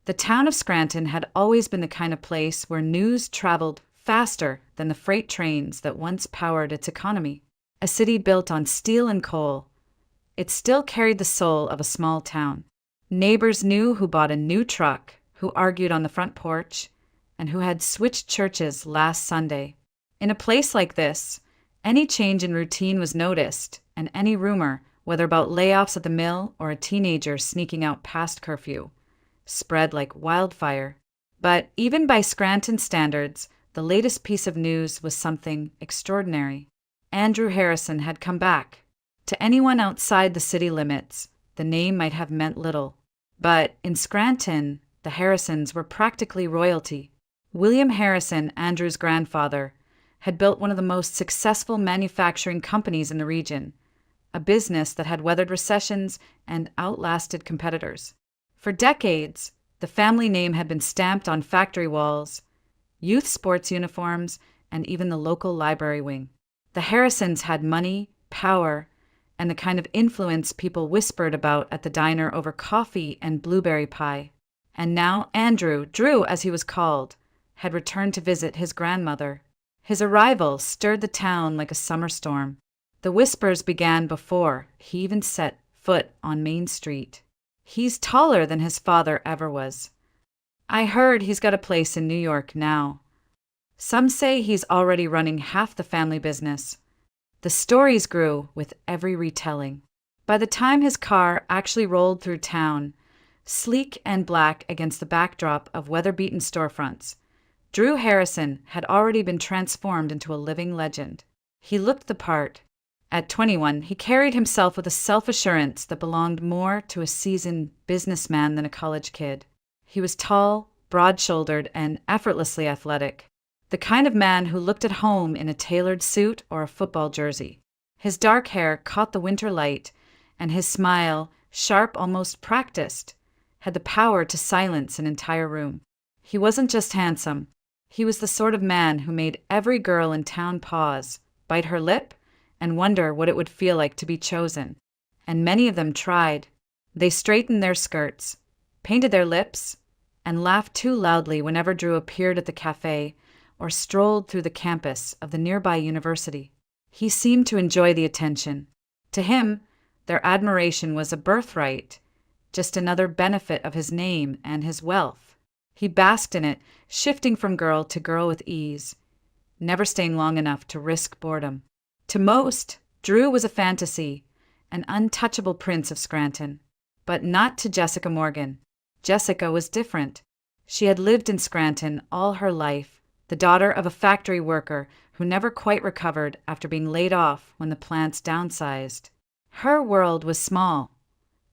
The town of Scranton had always been the kind of place where news traveled faster than the freight trains that once powered its economy. A city built on steel and coal, it still carried the soul of a small town. Neighbors knew who bought a new truck, who argued on the front porch, and who had switched churches last Sunday. In a place like this, any change in routine was noticed, and any rumor, whether about layoffs at the mill or a teenager sneaking out past curfew, spread like wildfire. But even by Scranton standards, the latest piece of news was something extraordinary. Andrew Harrison had come back. To anyone outside the city limits, the name might have meant little. But in Scranton, the Harrisons were practically royalty. William Harrison, Andrew's grandfather, had built one of the most successful manufacturing companies in the region, a business that had weathered recessions and outlasted competitors. For decades, the family name had been stamped on factory walls, youth sports uniforms, and even the local library wing. The Harrisons had money, power, and the kind of influence people whispered about at the diner over coffee and blueberry pie. And now Andrew, Drew as he was called, had returned to visit his grandmother. His arrival stirred the town like a summer storm. The whispers began before he even set foot on Main Street. "He's taller than his father ever was. I heard he's got a place in New York now. Some say he's already running half the family business." The stories grew with every retelling. By the time his car actually rolled through town, sleek and black against the backdrop of weather-beaten storefronts, Drew Harrison had already been transformed into a living legend. He looked the part. At 21, he carried himself with a self-assurance that belonged more to a seasoned businessman than a college kid. He was tall, broad-shouldered, and effortlessly athletic, the kind of man who looked at home in a tailored suit or a football jersey. His dark hair caught the winter light, and his smile, sharp, almost practiced, had the power to silence an entire room. He wasn't just handsome. He was the sort of man who made every girl in town pause, bite her lip, and wonder what it would feel like to be chosen. And many of them tried. They straightened their skirts, painted their lips, and laughed too loudly whenever Drew appeared at the cafe or strolled through the campus of the nearby university. He seemed to enjoy the attention. To him, their admiration was a birthright, just another benefit of his name and his wealth. He basked in it, shifting from girl to girl with ease, never staying long enough to risk boredom. To most, Drew was a fantasy, an untouchable prince of Scranton. But not to Jessica Morgan. Jessica was different. She had lived in Scranton all her life, the daughter of a factory worker who never quite recovered after being laid off when the plants downsized. Her world was small.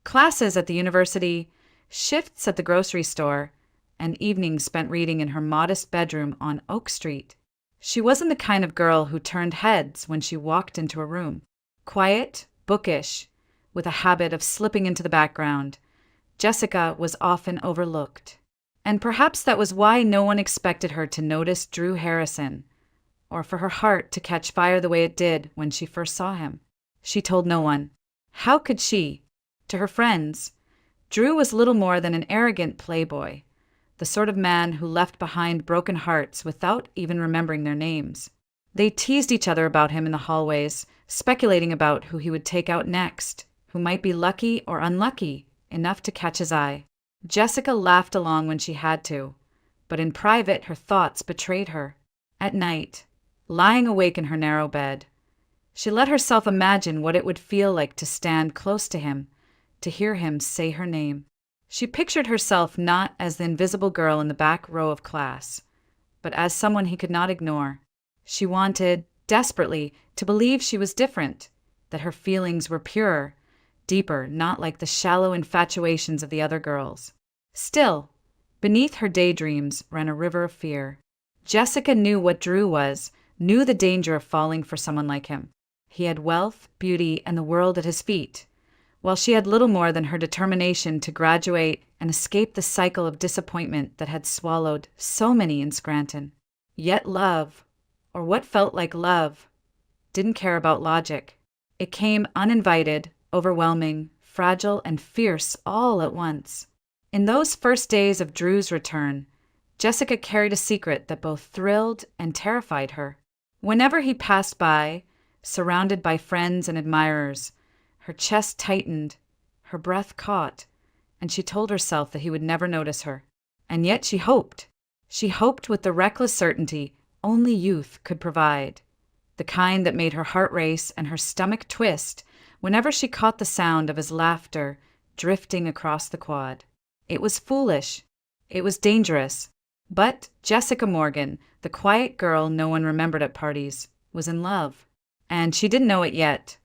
Classes at the university, shifts at the grocery store, and evenings spent reading in her modest bedroom on Oak Street. She wasn't the kind of girl who turned heads when she walked into a room. Quiet, bookish, with a habit of slipping into the background, Jessica was often overlooked. And perhaps that was why no one expected her to notice Drew Harrison, or for her heart to catch fire the way it did when she first saw him. She told no one. How could she? To her friends, Drew was little more than an arrogant playboy, the sort of man who left behind broken hearts without even remembering their names. They teased each other about him in the hallways, speculating about who he would take out next, who might be lucky or unlucky enough to catch his eye. Jessica laughed along when she had to, but in private her thoughts betrayed her. At night, lying awake in her narrow bed, she let herself imagine what it would feel like to stand close to him, to hear him say her name. She pictured herself not as the invisible girl in the back row of class, but as someone he could not ignore. She wanted, desperately, to believe she was different, that her feelings were purer, deeper, not like the shallow infatuations of the other girls. Still, beneath her daydreams ran a river of fear. Jessica knew what Drew was, knew the danger of falling for someone like him. He had wealth, beauty, and the world at his feet, while she had little more than her determination to graduate and escape the cycle of disappointment that had swallowed so many in Scranton. Yet love, or what felt like love, didn't care about logic. It came uninvited, overwhelming, fragile, and fierce all at once. In those first days of Drew's return, Jessica carried a secret that both thrilled and terrified her. Whenever he passed by, surrounded by friends and admirers, her chest tightened, her breath caught, and she told herself that he would never notice her. And yet she hoped. She hoped with the reckless certainty only youth could provide, the kind that made her heart race and her stomach twist whenever she caught the sound of his laughter drifting across the quad. It was foolish. It was dangerous. But Jessica Morgan, the quiet girl no one remembered at parties, was in love. And she didn't know it yet.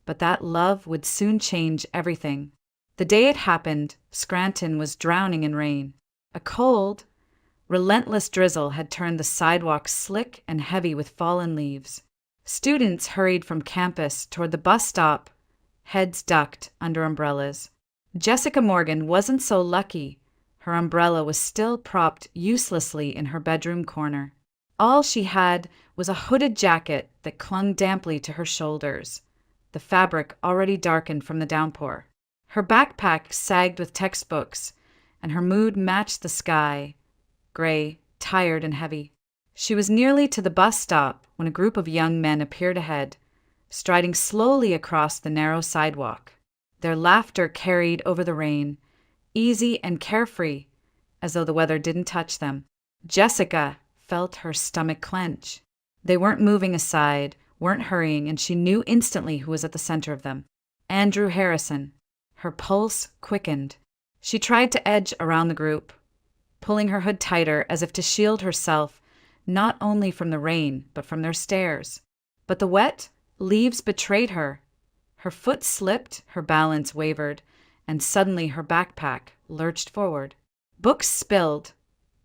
But that love would soon change everything. The day it happened, Scranton was drowning in rain. A cold, relentless drizzle had turned the sidewalks slick and heavy with fallen leaves. Students hurried from campus toward the bus stop, heads ducked under umbrellas. Jessica Morgan wasn't so lucky. Her umbrella was still propped uselessly in her bedroom corner. All she had was a hooded jacket that clung damply to her shoulders, the fabric already darkened from the downpour. Her backpack sagged with textbooks, and her mood matched the sky, gray, tired, and heavy. She was nearly to the bus stop when a group of young men appeared ahead, striding slowly across the narrow sidewalk. Their laughter carried over the rain, easy and carefree, as though the weather didn't touch them. Jessica felt her stomach clench. They weren't moving aside, weren't hurrying, and she knew instantly who was at the center of them. Andrew Harrison. Her pulse quickened. She tried to edge around the group, pulling her hood tighter as if to shield herself not only from the rain, but from their stares. But the wet leaves betrayed her. Her foot slipped, her balance wavered, and suddenly her backpack lurched forward. Books spilled,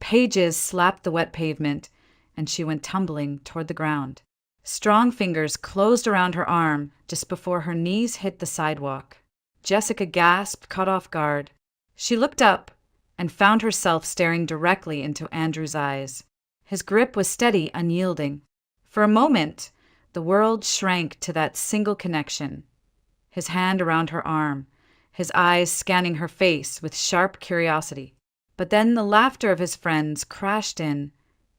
pages slapped the wet pavement, and she went tumbling toward the ground. Strong fingers closed around her arm just before her knees hit the sidewalk. Jessica gasped, caught off guard. She looked up and found herself staring directly into Andrew's eyes. His grip was steady, unyielding. For a moment, the world shrank to that single connection. His hand around her arm, his eyes scanning her face with sharp curiosity. But then the laughter of his friends crashed in,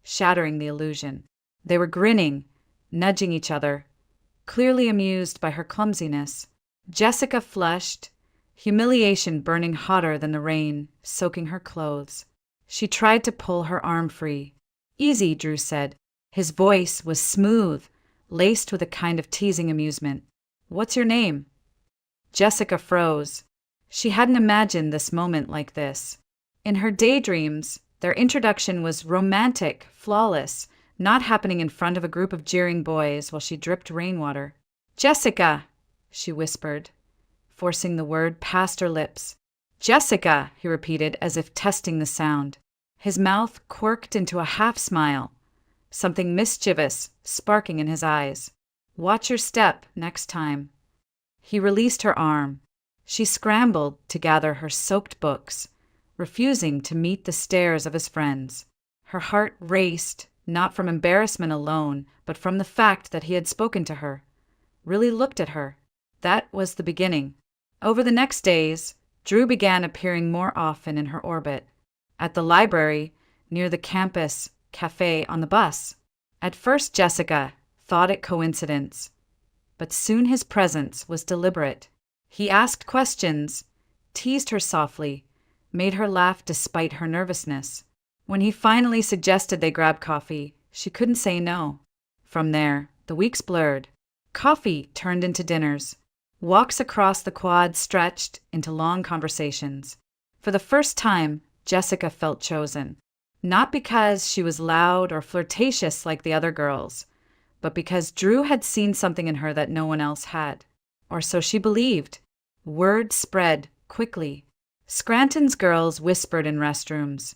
shattering the illusion. They were grinning, nudging each other, clearly amused by her clumsiness. Jessica flushed, humiliation burning hotter than the rain, soaking her clothes. She tried to pull her arm free. "Easy," Drew said. His voice was smooth, laced with a kind of teasing amusement. "What's your name?" Jessica froze. She hadn't imagined this moment like this. In her daydreams, their introduction was romantic, flawless, not happening in front of a group of jeering boys while she dripped rainwater. "Jessica," she whispered, forcing the word past her lips. "Jessica," he repeated as if testing the sound. His mouth quirked into a half-smile, something mischievous sparking in his eyes. "Watch your step next time." He released her arm. She scrambled to gather her soaked books, refusing to meet the stares of his friends. Her heart raced, not from embarrassment alone, but from the fact that he had spoken to her, really looked at her. That was the beginning. Over the next days, Drew began appearing more often in her orbit. At the library, near the campus cafe, on the bus. At first Jessica thought it coincidence, but soon his presence was deliberate. He asked questions, teased her softly, made her laugh despite her nervousness. When he finally suggested they grab coffee, she couldn't say no. From there, the weeks blurred. Coffee turned into dinners. Walks across the quad stretched into long conversations. For the first time, Jessica felt chosen. Not because she was loud or flirtatious like the other girls, but because Drew had seen something in her that no one else had. Or so she believed. Word spread quickly. Scranton's girls whispered in restrooms,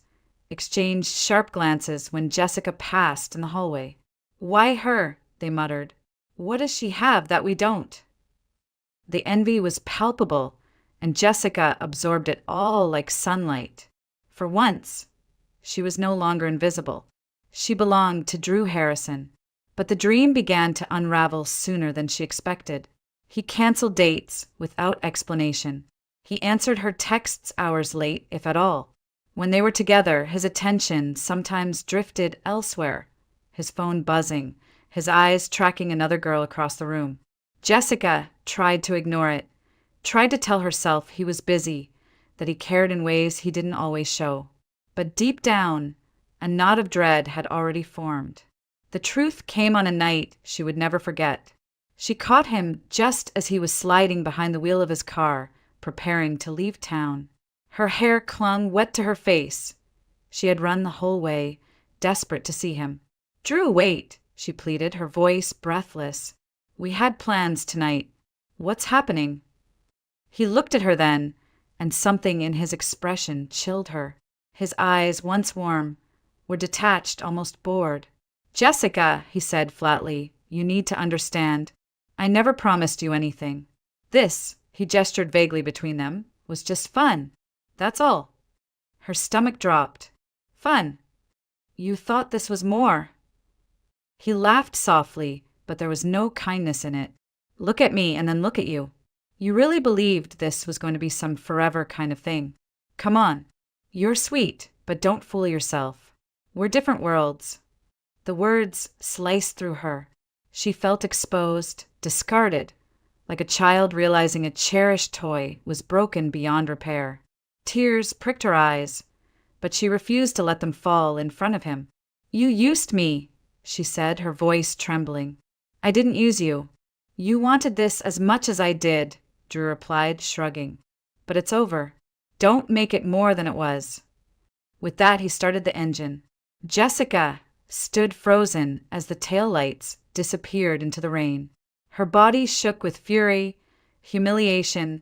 exchanged sharp glances when Jessica passed in the hallway. "Why her?" they muttered. "What does she have that we don't?" The envy was palpable, and Jessica absorbed it all like sunlight. For once, she was no longer invisible. She belonged to Drew Harrison. But the dream began to unravel sooner than she expected. He canceled dates without explanation. He answered her texts hours late, if at all. When they were together, his attention sometimes drifted elsewhere, his phone buzzing, his eyes tracking another girl across the room. Jessica tried to ignore it, tried to tell herself he was busy, that he cared in ways he didn't always show. But deep down, a knot of dread had already formed. The truth came on a night she would never forget. She caught him just as he was sliding behind the wheel of his car, preparing to leave town. Her hair clung wet to her face. She had run the whole way, desperate to see him. "Drew, wait," she pleaded, her voice breathless. "We had plans tonight. What's happening?" He looked at her then, and something in his expression chilled her. His eyes, once warm, were detached, almost bored. "Jessica," he said flatly, "you need to understand. I never promised you anything. This," he gestured vaguely between them, "was just fun. That's all." Her stomach dropped. "Fun? You thought this was more." He laughed softly, but there was no kindness in it. "Look at me and then look at you. You really believed this was going to be some forever kind of thing. Come on. You're sweet, but don't fool yourself. We're different worlds." The words sliced through her. She felt exposed, discarded, like a child realizing a cherished toy was broken beyond repair. Tears pricked her eyes, but she refused to let them fall in front of him. "You used me," she said, her voice trembling. "I didn't use you. You wanted this as much as I did," Drew replied, shrugging. "But it's over. Don't make it more than it was." With that, he started the engine. Jessica stood frozen as the taillights disappeared into the rain. Her body shook with fury, humiliation,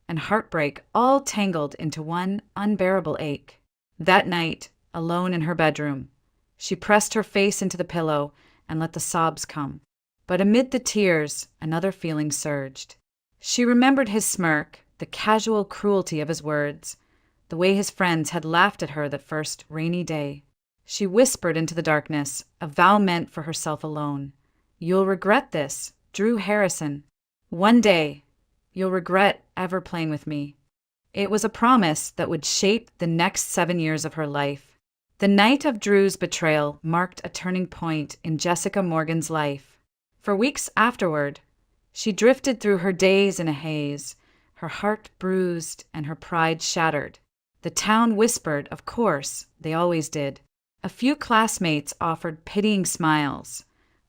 and heartbreak, all tangled into one unbearable ache. That night, alone in her bedroom, she pressed her face into the pillow and let the sobs come. But amid the tears, another feeling surged. She remembered his smirk, the casual cruelty of his words, the way his friends had laughed at her that first rainy day. She whispered into the darkness, a vow meant for herself alone. "You'll regret this, Drew Harrison. One day, you'll regret ever playing with me." It was a promise that would shape the next 7 years of her life. The night of Drew's betrayal marked a turning point in Jessica Morgan's life. For weeks afterward, she drifted through her days in a haze, her heart bruised and her pride shattered. The town whispered, of course, they always did. A few classmates offered pitying smiles.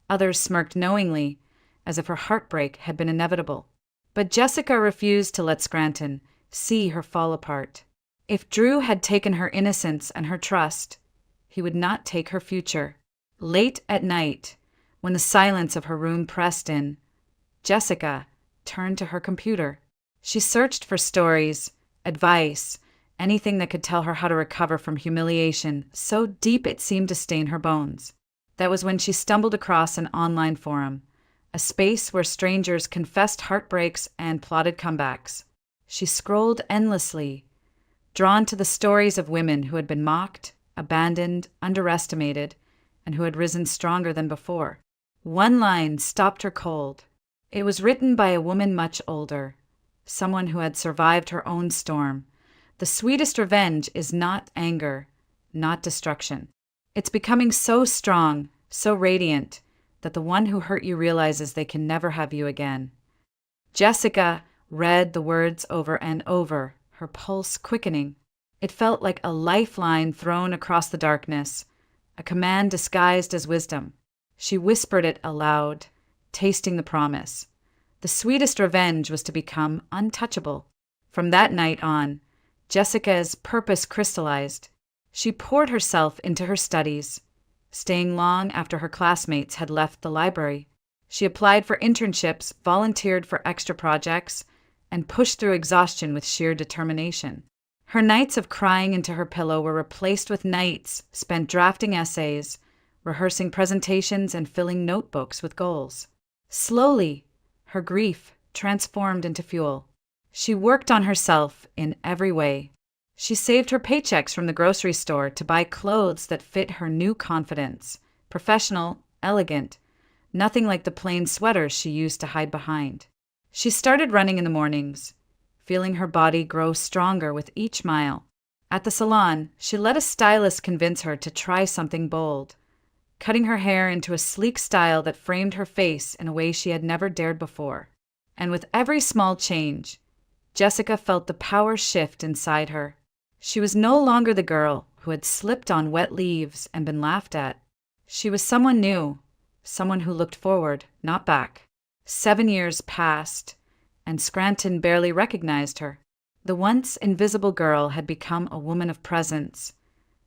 Others smirked knowingly, as if her heartbreak had been inevitable. But Jessica refused to let Scranton see her fall apart. If Drew had taken her innocence and her trust, he would not take her future. Late at night, when the silence of her room pressed in, Jessica turned to her computer. She searched for stories, advice, anything that could tell her how to recover from humiliation so deep it seemed to stain her bones. That was when she stumbled across an online forum, a space where strangers confessed heartbreaks and plotted comebacks. She scrolled endlessly, drawn to the stories of women who had been mocked, abandoned, underestimated, and who had risen stronger than before. One line stopped her cold. It was written by a woman much older, someone who had survived her own storm. The sweetest revenge is not anger, not destruction. It's becoming so strong, so radiant, that the one who hurt you realizes they can never have you again. Jessica read the words over and over, her pulse quickening. It felt like a lifeline thrown across the darkness, a command disguised as wisdom. She whispered it aloud, tasting the promise. The sweetest revenge was to become untouchable. From that night on, Jessica's purpose crystallized. She poured herself into her studies, staying long after her classmates had left the library. She applied for internships, volunteered for extra projects, and pushed through exhaustion with sheer determination. Her nights of crying into her pillow were replaced with nights spent drafting essays, rehearsing presentations, and filling notebooks with goals. Slowly, her grief transformed into fuel. She worked on herself in every way. She saved her paychecks from the grocery store to buy clothes that fit her new confidence. Professional, elegant, nothing like the plain sweaters she used to hide behind. She started running in the mornings, feeling her body grow stronger with each mile. At the salon, she let a stylist convince her to try something bold, cutting her hair into a sleek style that framed her face in a way she had never dared before. And with every small change, Jessica felt the power shift inside her. She was no longer the girl who had slipped on wet leaves and been laughed at. She was someone new, someone who looked forward, not back. 7 years passed, and Scranton barely recognized her. The once invisible girl had become a woman of presence,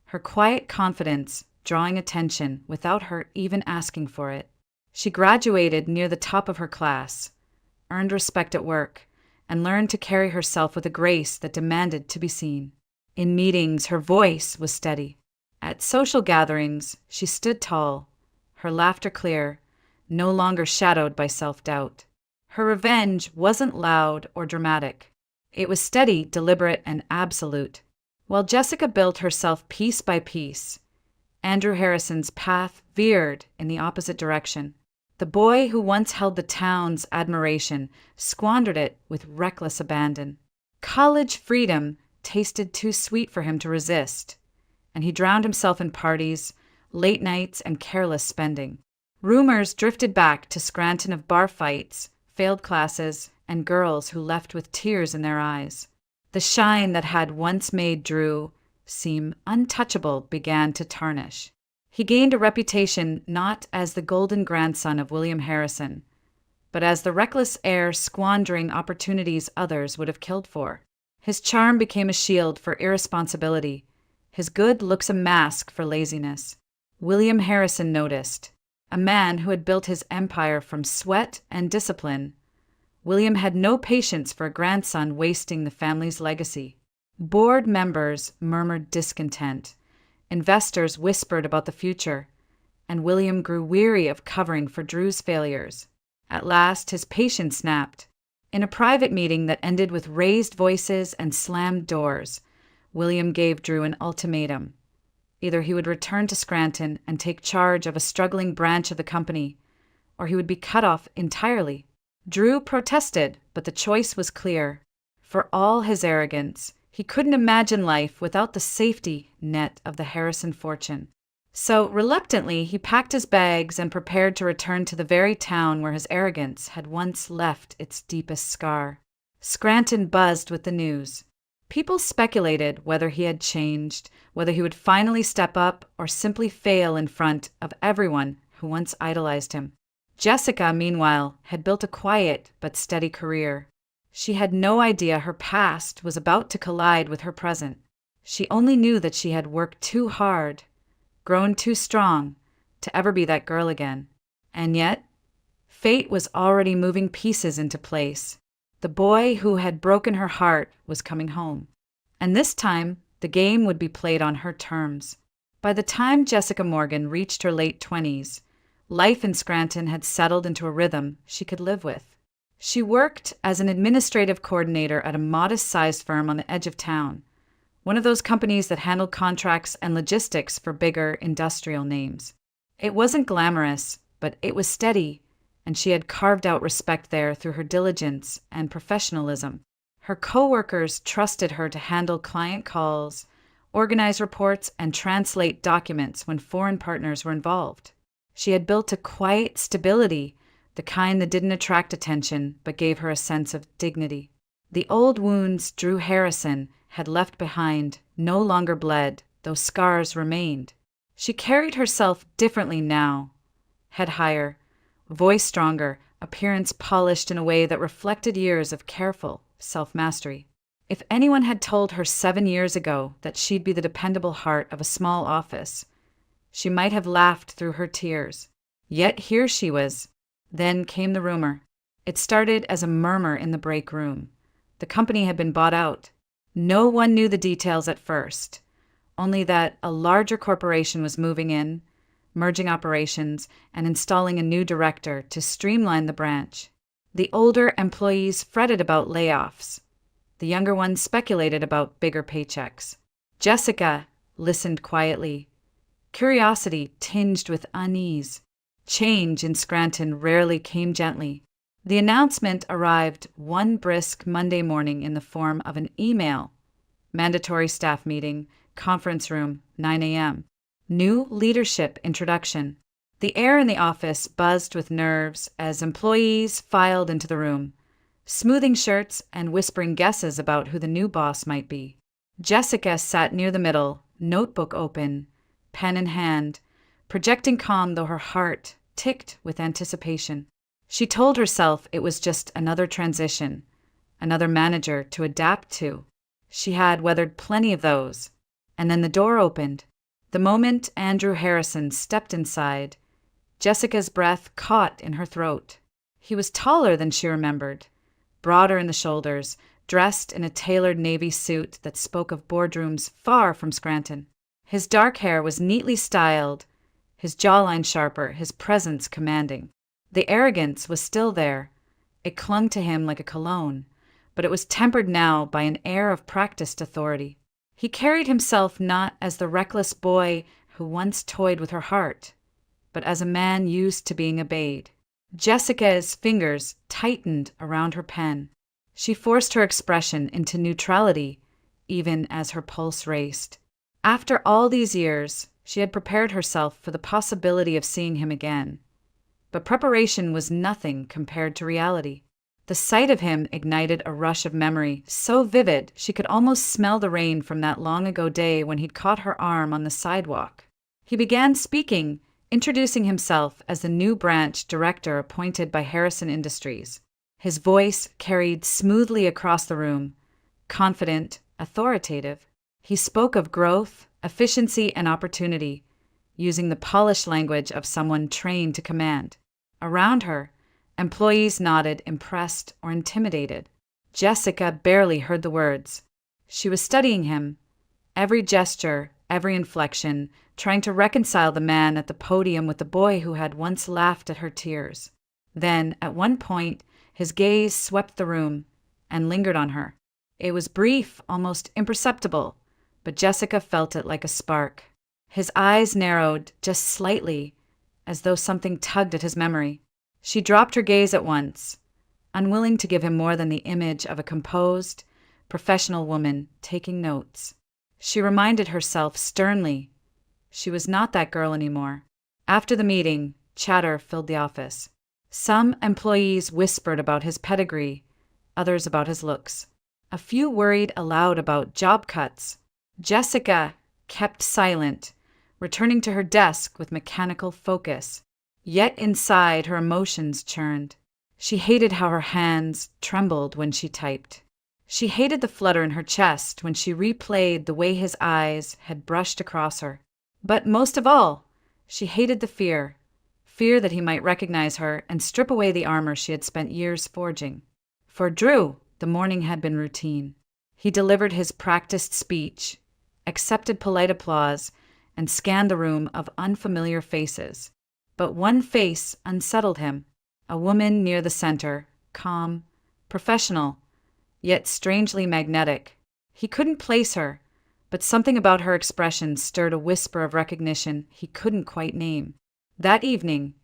her quiet confidence drawing attention without her even asking for it. She graduated near the top of her class, earned respect at work, and learned to carry herself with a grace that demanded to be seen. In meetings, her voice was steady. At social gatherings, she stood tall, her laughter clear, no longer shadowed by self-doubt. Her revenge wasn't loud or dramatic. It was steady, deliberate, and absolute. While Jessica built herself piece by piece, Andrew Harrison's path veered in the opposite direction. The boy who once held the town's admiration squandered it with reckless abandon. College freedom tasted too sweet for him to resist, and he drowned himself in parties, late nights, and careless spending. Rumors drifted back to Scranton of bar fights, failed classes, and girls who left with tears in their eyes. The shine that had once made Drew seem untouchable began to tarnish. He gained a reputation not as the golden grandson of William Harrison, but as the reckless heir squandering opportunities others would have killed for. His charm became a shield for irresponsibility, his good looks a mask for laziness. William Harrison noticed. A man who had built his empire from sweat and discipline, William had no patience for a grandson wasting the family's legacy. Board members murmured discontent. Investors whispered about the future, and William grew weary of covering for Drew's failures. At last, his patience snapped. In a private meeting that ended with raised voices and slammed doors, William gave Drew an ultimatum. Either he would return to Scranton and take charge of a struggling branch of the company, or he would be cut off entirely. Drew protested, but the choice was clear. For all his arrogance, he couldn't imagine life without the safety net of the Harrison fortune. So, reluctantly, he packed his bags and prepared to return to the very town where his arrogance had once left its deepest scar. Scranton buzzed with the news. People speculated whether he had changed, whether he would finally step up or simply fail in front of everyone who once idolized him. Jessica, meanwhile, had built a quiet but steady career. She had no idea her past was about to collide with her present. She only knew that she had worked too hard, grown too strong, to ever be that girl again. And yet, fate was already moving pieces into place. The boy who had broken her heart was coming home. And this time, the game would be played on her terms. By the time Jessica Morgan reached her late 20s, life in Scranton had settled into a rhythm she could live with. She worked as an administrative coordinator at a modest-sized firm on the edge of town, one of those companies that handled contracts and logistics for bigger industrial names. It wasn't glamorous, but it was steady, and she had carved out respect there through her diligence and professionalism. Her coworkers trusted her to handle client calls, organize reports, and translate documents when foreign partners were involved. She had built a quiet stability, the kind that didn't attract attention but gave her a sense of dignity. The old wounds Drew Harrison had left behind no longer bled, though scars remained. She carried herself differently now, head higher, voice stronger, appearance polished in a way that reflected years of careful self-mastery. If anyone had told her 7 years ago that she'd be the dependable heart of a small office, she might have laughed through her tears. Yet here she was. Then came the rumor. It started as a murmur in the break room. The company had been bought out. No one knew the details at first, only that a larger corporation was moving in, merging operations, and installing a new director to streamline the branch. The older employees fretted about layoffs. The younger ones speculated about bigger paychecks. Jessica listened quietly, curiosity tinged with unease. Change in Scranton rarely came gently. The announcement arrived one brisk Monday morning in the form of an email. Mandatory staff meeting, conference room, 9 a.m. New leadership introduction. The air in the office buzzed with nerves as employees filed into the room, smoothing shirts and whispering guesses about who the new boss might be. Jessica sat near the middle, notebook open, pen in hand, projecting calm though her heart ticked with anticipation. She told herself it was just another transition, another manager to adapt to. She had weathered plenty of those. And then the door opened. The moment Andrew Harrison stepped inside, Jessica's breath caught in her throat. He was taller than she remembered, broader in the shoulders, dressed in a tailored navy suit that spoke of boardrooms far from Scranton. His dark hair was neatly styled, his jawline sharper, his presence commanding. The arrogance was still there. It clung to him like a cologne, but it was tempered now by an air of practiced authority. He carried himself not as the reckless boy who once toyed with her heart, but as a man used to being obeyed. Jessica's fingers tightened around her pen. She forced her expression into neutrality, even as her pulse raced. After all these years, she had prepared herself for the possibility of seeing him again. But preparation was nothing compared to reality. The sight of him ignited a rush of memory, so vivid she could almost smell the rain from that long-ago day when he'd caught her arm on the sidewalk. He began speaking, introducing himself as the new branch director appointed by Harrison Industries. His voice carried smoothly across the room, confident, authoritative. He spoke of growth, efficiency, and opportunity, using the polished language of someone trained to command. Around her, employees nodded, impressed or intimidated. Jessica barely heard the words. She was studying him, every gesture, every inflection, trying to reconcile the man at the podium with the boy who had once laughed at her tears. Then, at one point, his gaze swept the room and lingered on her. It was brief, almost imperceptible, but Jessica felt it like a spark. His eyes narrowed just slightly, as though something tugged at his memory. She dropped her gaze at once, unwilling to give him more than the image of a composed, professional woman taking notes. She reminded herself sternly she was not that girl anymore. After the meeting, chatter filled the office. Some employees whispered about his pedigree, others about his looks. A few worried aloud about job cuts. Jessica kept silent, returning to her desk with mechanical focus. Yet inside, her emotions churned. She hated how her hands trembled when she typed. She hated the flutter in her chest when she replayed the way his eyes had brushed across her. But most of all, she hated the fear that he might recognize her and strip away the armor she had spent years forging. For Drew, the morning had been routine. He delivered his practiced speech, accepted polite applause, and scanned the room of unfamiliar faces. But one face unsettled him, a woman near the center, calm, professional, yet strangely magnetic. He couldn't place her, but something about her expression stirred a whisper of recognition he couldn't quite name. That evening,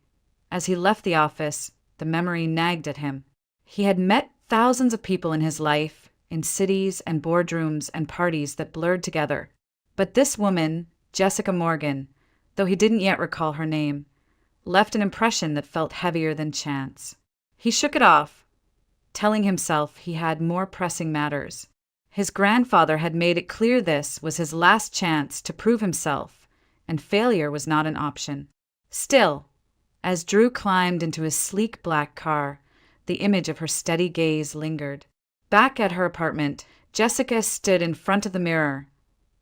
as he left the office, the memory nagged at him. He had met thousands of people in his life, in cities and boardrooms and parties that blurred together. But this woman, Jessica Morgan, though he didn't yet recall her name, left an impression that felt heavier than chance. He shook it off, telling himself he had more pressing matters. His grandfather had made it clear this was his last chance to prove himself, and failure was not an option. Still, as Drew climbed into his sleek black car, the image of her steady gaze lingered. Back at her apartment, Jessica stood in front of the mirror,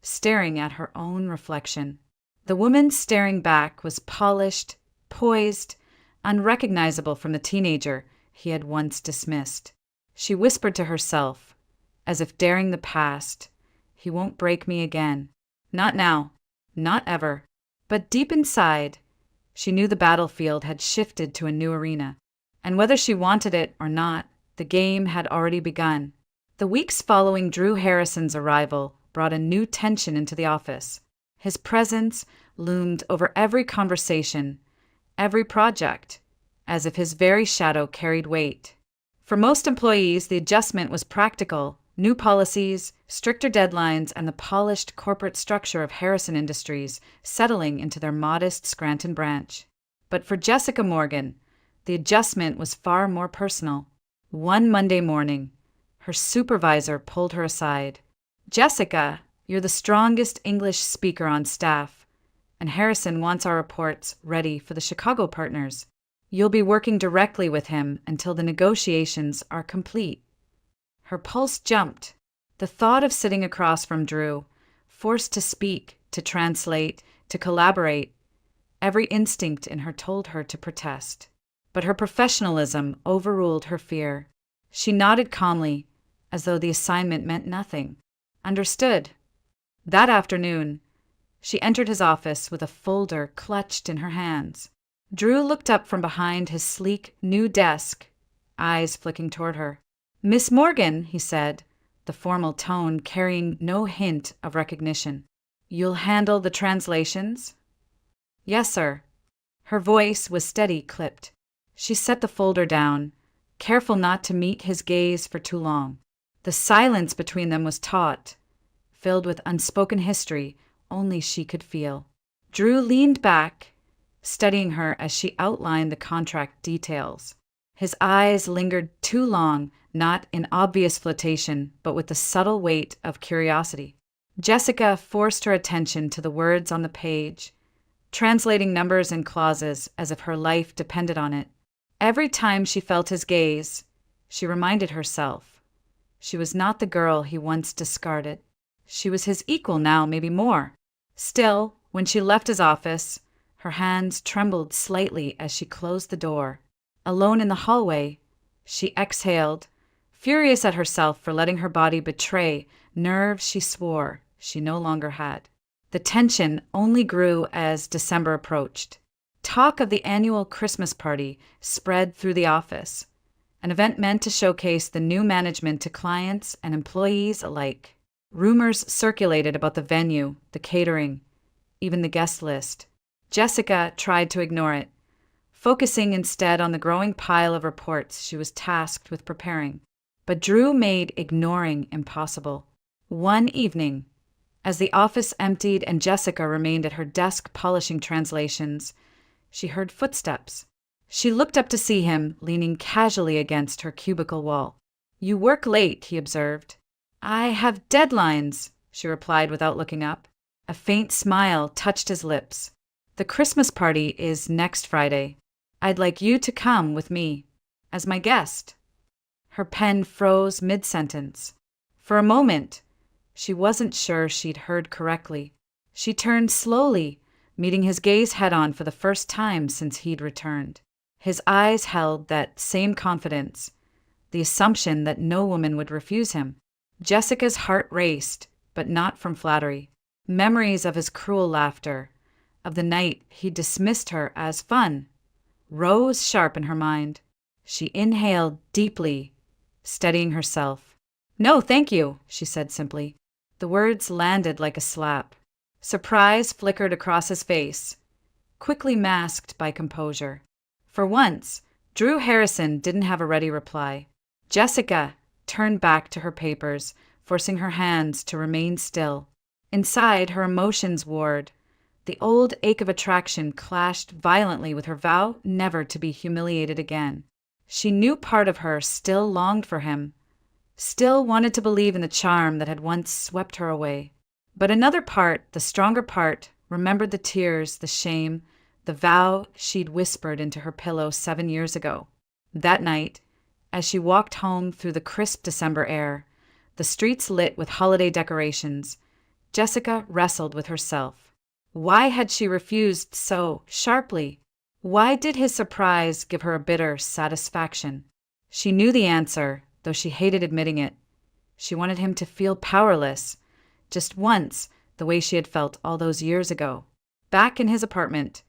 staring at her own reflection. The woman staring back was polished, poised, unrecognizable from the teenager he had once dismissed. She whispered to herself, as if daring the past, "He won't break me again. Not now. Not ever." But deep inside, she knew the battlefield had shifted to a new arena. And whether she wanted it or not, the game had already begun. The weeks following Drew Harrison's arrival brought a new tension into the office. His presence loomed over every conversation, every project, as if his very shadow carried weight. For most employees, the adjustment was practical: new policies, stricter deadlines, and the polished corporate structure of Harrison Industries settling into their modest Scranton branch. But for Jessica Morgan, the adjustment was far more personal. One Monday morning, her supervisor pulled her aside. "Jessica, you're the strongest English speaker on staff, and Harrison wants our reports ready for the Chicago partners. You'll be working directly with him until the negotiations are complete." Her pulse jumped. The thought of sitting across from Drew, forced to speak, to translate, to collaborate, every instinct in her told her to protest. But her professionalism overruled her fear. She nodded calmly, as though the assignment meant nothing. Understood. That afternoon, she entered his office with a folder clutched in her hands. Drew looked up from behind his sleek, new desk, eyes flicking toward her. "Miss Morgan," he said, the formal tone carrying no hint of recognition. "You'll handle the translations?" "Yes, sir." Her voice was steady, clipped. She set the folder down, careful not to meet his gaze for too long. The silence between them was taut, filled with unspoken history only she could feel. Drew leaned back, studying her as she outlined the contract details. His eyes lingered too long, not in obvious flirtation, but with the subtle weight of curiosity. Jessica forced her attention to the words on the page, translating numbers and clauses as if her life depended on it. Every time she felt his gaze, she reminded herself she was not the girl he once discarded. She was his equal now, maybe more. Still, when she left his office, her hands trembled slightly as she closed the door. Alone in the hallway, she exhaled, furious at herself for letting her body betray nerves she swore she no longer had. The tension only grew as December approached. Talk of the annual Christmas party spread through the office, an event meant to showcase the new management to clients and employees alike. Rumors circulated about the venue, the catering, even the guest list. Jessica tried to ignore it, focusing instead on the growing pile of reports she was tasked with preparing. But Drew made ignoring impossible. One evening, as the office emptied and Jessica remained at her desk polishing translations, she heard footsteps. She looked up to see him leaning casually against her cubicle wall. "You work late," he observed. "I have deadlines," she replied without looking up. A faint smile touched his lips. "The Christmas party is next Friday. I'd like you to come with me, as my guest." Her pen froze mid-sentence. For a moment, she wasn't sure she'd heard correctly. She turned slowly, meeting his gaze head-on for the first time since he'd returned. His eyes held that same confidence, the assumption that no woman would refuse him. Jessica's heart raced, but not from flattery. Memories of his cruel laughter, of the night he dismissed her as fun, rose sharp in her mind. She inhaled deeply, steadying herself. "No, thank you," she said simply. The words landed like a slap. Surprise flickered across his face, quickly masked by composure. For once, Drew Harrison didn't have a ready reply. Jessica turned back to her papers, forcing her hands to remain still. Inside, her emotions warred. The old ache of attraction clashed violently with her vow never to be humiliated again. She knew part of her still longed for him, still wanted to believe in the charm that had once swept her away. But another part, the stronger part, remembered the tears, the shame, the vow she'd whispered into her pillow 7 years ago. That night, as she walked home through the crisp December air, the streets lit with holiday decorations, Jessica wrestled with herself. Why had she refused so sharply? Why did his surprise give her a bitter satisfaction? She knew the answer, though she hated admitting it. She wanted him to feel powerless, just once, the way she had felt all those years ago. Back in his apartment,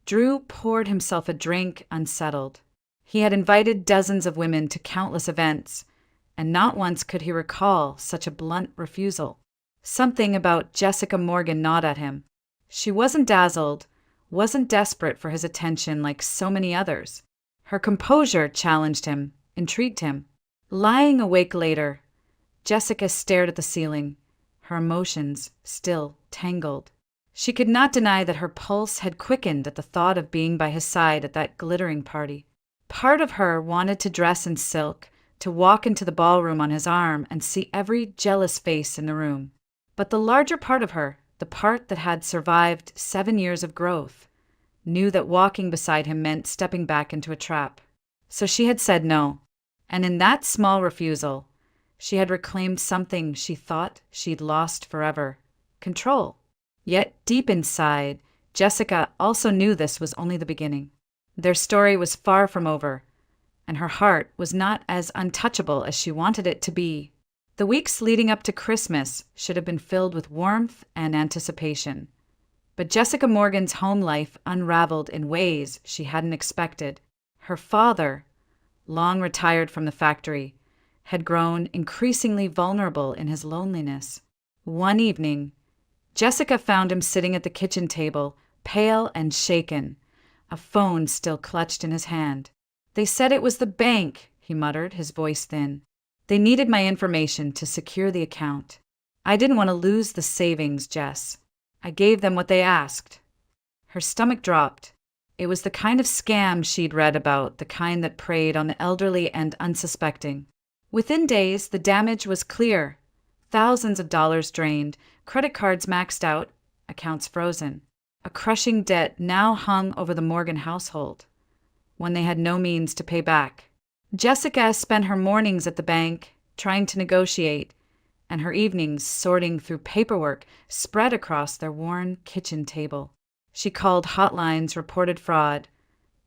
Drew poured himself a drink, unsettled. He had invited dozens of women to countless events, and not once could he recall such a blunt refusal. Something about Jessica Morgan gnawed at him. She wasn't dazzled, wasn't desperate for his attention like so many others. Her composure challenged him, intrigued him. Lying awake later, Jessica stared at the ceiling, her emotions still tangled. She could not deny that her pulse had quickened at the thought of being by his side at that glittering party. Part of her wanted to dress in silk, to walk into the ballroom on his arm and see every jealous face in the room. But the larger part of her, the part that had survived 7 years of growth, knew that walking beside him meant stepping back into a trap. So she had said no. And in that small refusal, she had reclaimed something she thought she'd lost forever: control. Yet deep inside, Jessica also knew this was only the beginning. Their story was far from over, and her heart was not as untouchable as she wanted it to be. The weeks leading up to Christmas should have been filled with warmth and anticipation. But Jessica Morgan's home life unraveled in ways she hadn't expected. Her father, long retired from the factory, had grown increasingly vulnerable in his loneliness. One evening, Jessica found him sitting at the kitchen table, pale and shaken, a phone still clutched in his hand. "They said it was the bank," he muttered, his voice thin. "They needed my information to secure the account. I didn't want to lose the savings, Jess. I gave them what they asked." Her stomach dropped. It was the kind of scam she'd read about, the kind that preyed on the elderly and unsuspecting. Within days, the damage was clear. Thousands of dollars drained, credit cards maxed out, accounts frozen. A crushing debt now hung over the Morgan household, one they had no means to pay back. Jessica spent her mornings at the bank, trying to negotiate, and her evenings sorting through paperwork spread across their worn kitchen table. She called hotlines, reported fraud,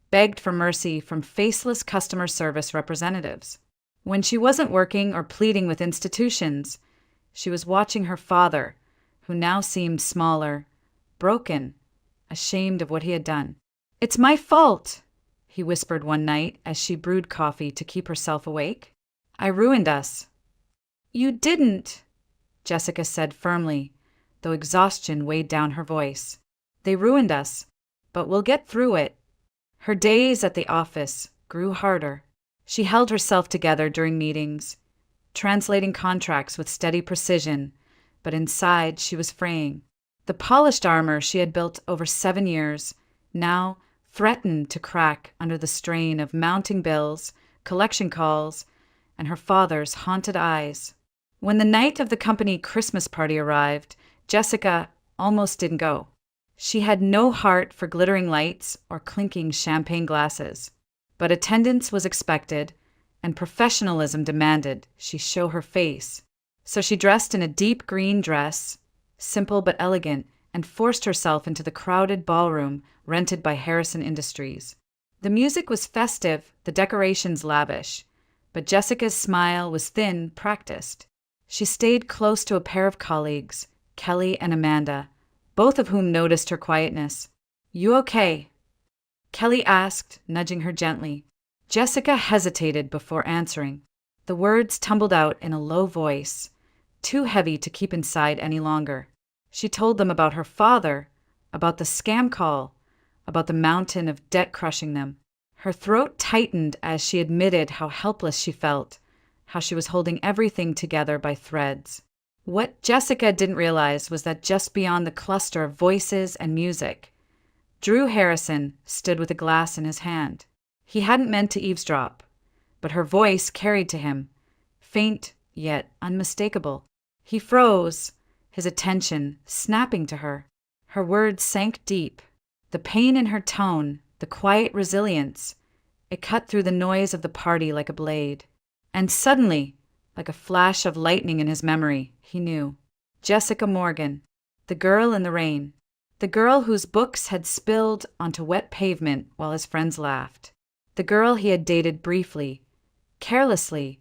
begged for mercy from faceless customer service representatives. When she wasn't working or pleading with institutions, she was watching her father, who now seemed smaller, broken, ashamed of what he had done. "It's my fault," he whispered one night as she brewed coffee to keep herself awake. "I ruined us." "You didn't," Jessica said firmly, though exhaustion weighed down her voice. "They ruined us, but we'll get through it." Her days at the office grew harder. She held herself together during meetings, translating contracts with steady precision, but inside she was fraying. The polished armor she had built over 7 years now threatened to crack under the strain of mounting bills, collection calls, and her father's haunted eyes. When the night of the company Christmas party arrived, Jessica almost didn't go. She had no heart for glittering lights or clinking champagne glasses. But attendance was expected, and professionalism demanded she show her face. So she dressed in a deep green dress, simple but elegant, and forced herself into the crowded ballroom rented by Harrison Industries. The music was festive, the decorations lavish, but Jessica's smile was thin, practiced. She stayed close to a pair of colleagues, Kelly and Amanda, both of whom noticed her quietness. "You okay?" Kelly asked, nudging her gently. Jessica hesitated before answering. The words tumbled out in a low voice, too heavy to keep inside any longer. She told them about her father, about the scam call, about the mountain of debt crushing them. Her throat tightened as she admitted how helpless she felt, how she was holding everything together by threads. What Jessica didn't realize was that just beyond the cluster of voices and music, Drew Harrison stood with a glass in his hand. He hadn't meant to eavesdrop, but her voice carried to him, faint yet unmistakable. He froze, his attention snapping to her. Her words sank deep. The pain in her tone, the quiet resilience, it cut through the noise of the party like a blade. And suddenly, like a flash of lightning in his memory, he knew. Jessica Morgan, the girl in the rain, the girl whose books had spilled onto wet pavement while his friends laughed, the girl he had dated briefly, carelessly,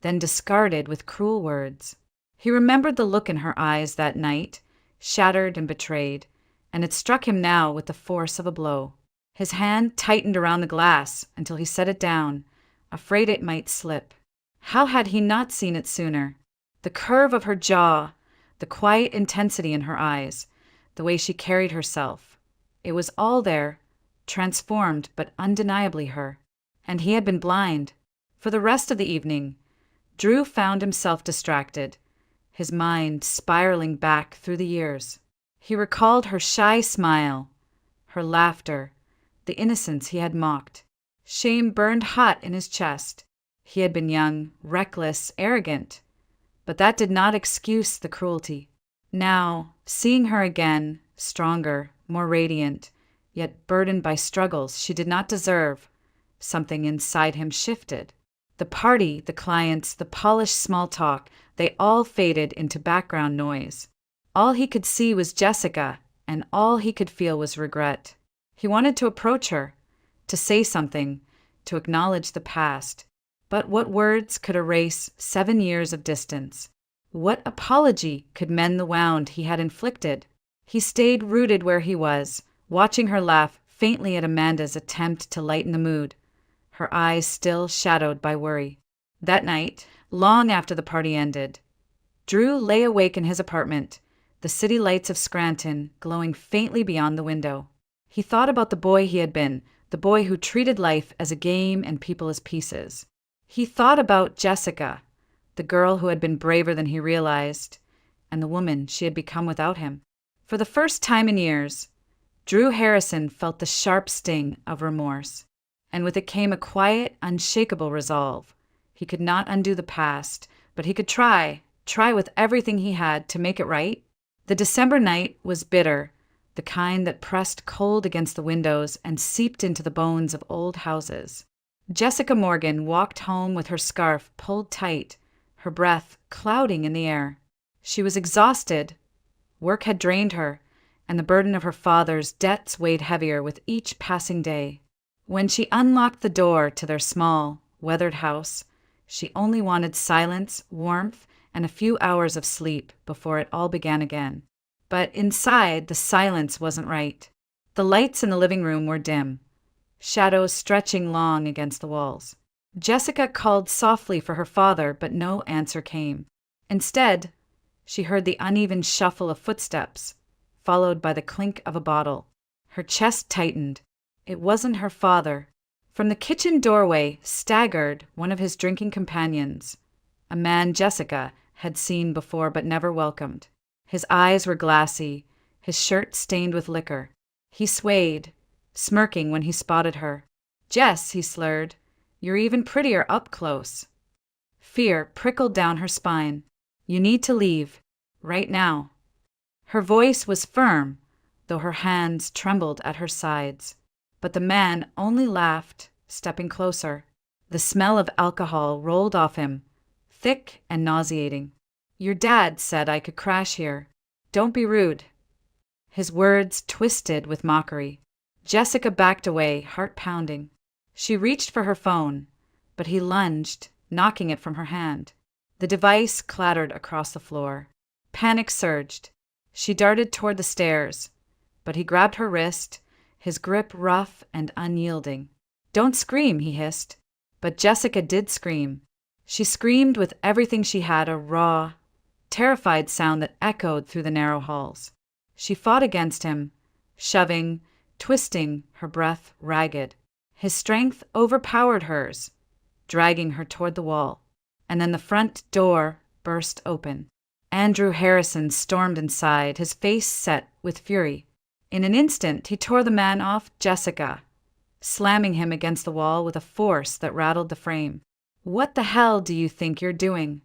then discarded with cruel words. He remembered the look in her eyes that night, shattered and betrayed, and it struck him now with the force of a blow. His hand tightened around the glass until he set it down, afraid it might slip. How had he not seen it sooner? The curve of her jaw, the quiet intensity in her eyes, the way she carried herself. It was all there, transformed but undeniably her. and he had been blind. For the rest of the evening, Drew found himself distracted, his mind spiraling back through the years. He recalled her shy smile, her laughter, the innocence he had mocked. Shame burned hot in his chest. He had been young, reckless, arrogant, but that did not excuse the cruelty. Now, seeing her again, stronger, more radiant, yet burdened by struggles she did not deserve, something inside him shifted. The party, the clients, the polished small talk, they all faded into background noise. All he could see was Jessica, and all he could feel was regret. He wanted to approach her, to say something, to acknowledge the past. But what words could erase 7 years of distance? What apology could mend the wound he had inflicted? He stayed rooted where he was, watching her laugh faintly at Amanda's attempt to lighten the mood, her eyes still shadowed by worry. That night, long after the party ended, Drew lay awake in his apartment, the city lights of Scranton glowing faintly beyond the window. He thought about the boy he had been, the boy who treated life as a game and people as pieces. He thought about Jessica, the girl who had been braver than he realized, and the woman she had become without him. For the first time in years, Drew Harrison felt the sharp sting of remorse, and with it came a quiet, unshakable resolve. He could not undo the past, but he could try with everything he had to make it right. The December night was bitter, the kind that pressed cold against the windows and seeped into the bones of old houses. Jessica Morgan walked home with her scarf pulled tight, her breath clouding in the air. She was exhausted. Work had drained her, and the burden of her father's debts weighed heavier with each passing day. When she unlocked the door to their small, weathered house, she only wanted silence, warmth, and a few hours of sleep before it all began again. But inside, the silence wasn't right. The lights in the living room were dim, shadows stretching long against the walls. Jessica called softly for her father, but no answer came. Instead, she heard the uneven shuffle of footsteps, followed by the clink of a bottle. Her chest tightened. It wasn't her father. From the kitchen doorway staggered one of his drinking companions, a man Jessica had seen before but never welcomed. His eyes were glassy, his shirt stained with liquor. He swayed, smirking when he spotted her. "Jess," he slurred, "you're even prettier up close." Fear prickled down her spine. "You need to leave. Right now." Her voice was firm, though her hands trembled at her sides. But the man only laughed, stepping closer. The smell of alcohol rolled off him, thick and nauseating. "Your dad said I could crash here. Don't be rude." His words twisted with mockery. Jessica backed away, heart pounding. She reached for her phone, but he lunged, knocking it from her hand. The device clattered across the floor. Panic surged. She darted toward the stairs, but he grabbed her wrist, his grip rough and unyielding. "Don't scream," he hissed. But Jessica did scream. She screamed with everything she had, a raw, terrified sound that echoed through the narrow halls. She fought against him, shoving, twisting, her breath ragged. His strength overpowered hers, dragging her toward the wall. And then the front door burst open. Andrew Harrison stormed inside, his face set with fury. In an instant, he tore the man off Jessica, slamming him against the wall with a force that rattled the frame. "What the hell do you think you're doing?"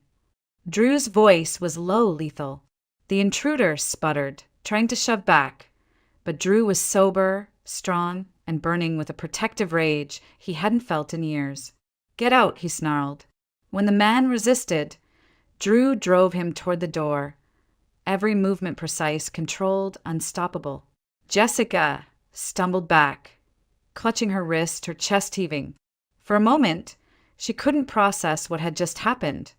Drew's voice was low, lethal. The intruder sputtered, trying to shove back, but Drew was sober, strong, and burning with a protective rage he hadn't felt in years. "Get out," he snarled. When the man resisted, Drew drove him toward the door, every movement precise, controlled, unstoppable. Jessica stumbled back, clutching her wrist, her chest heaving. For a moment, she couldn't process what had just happened,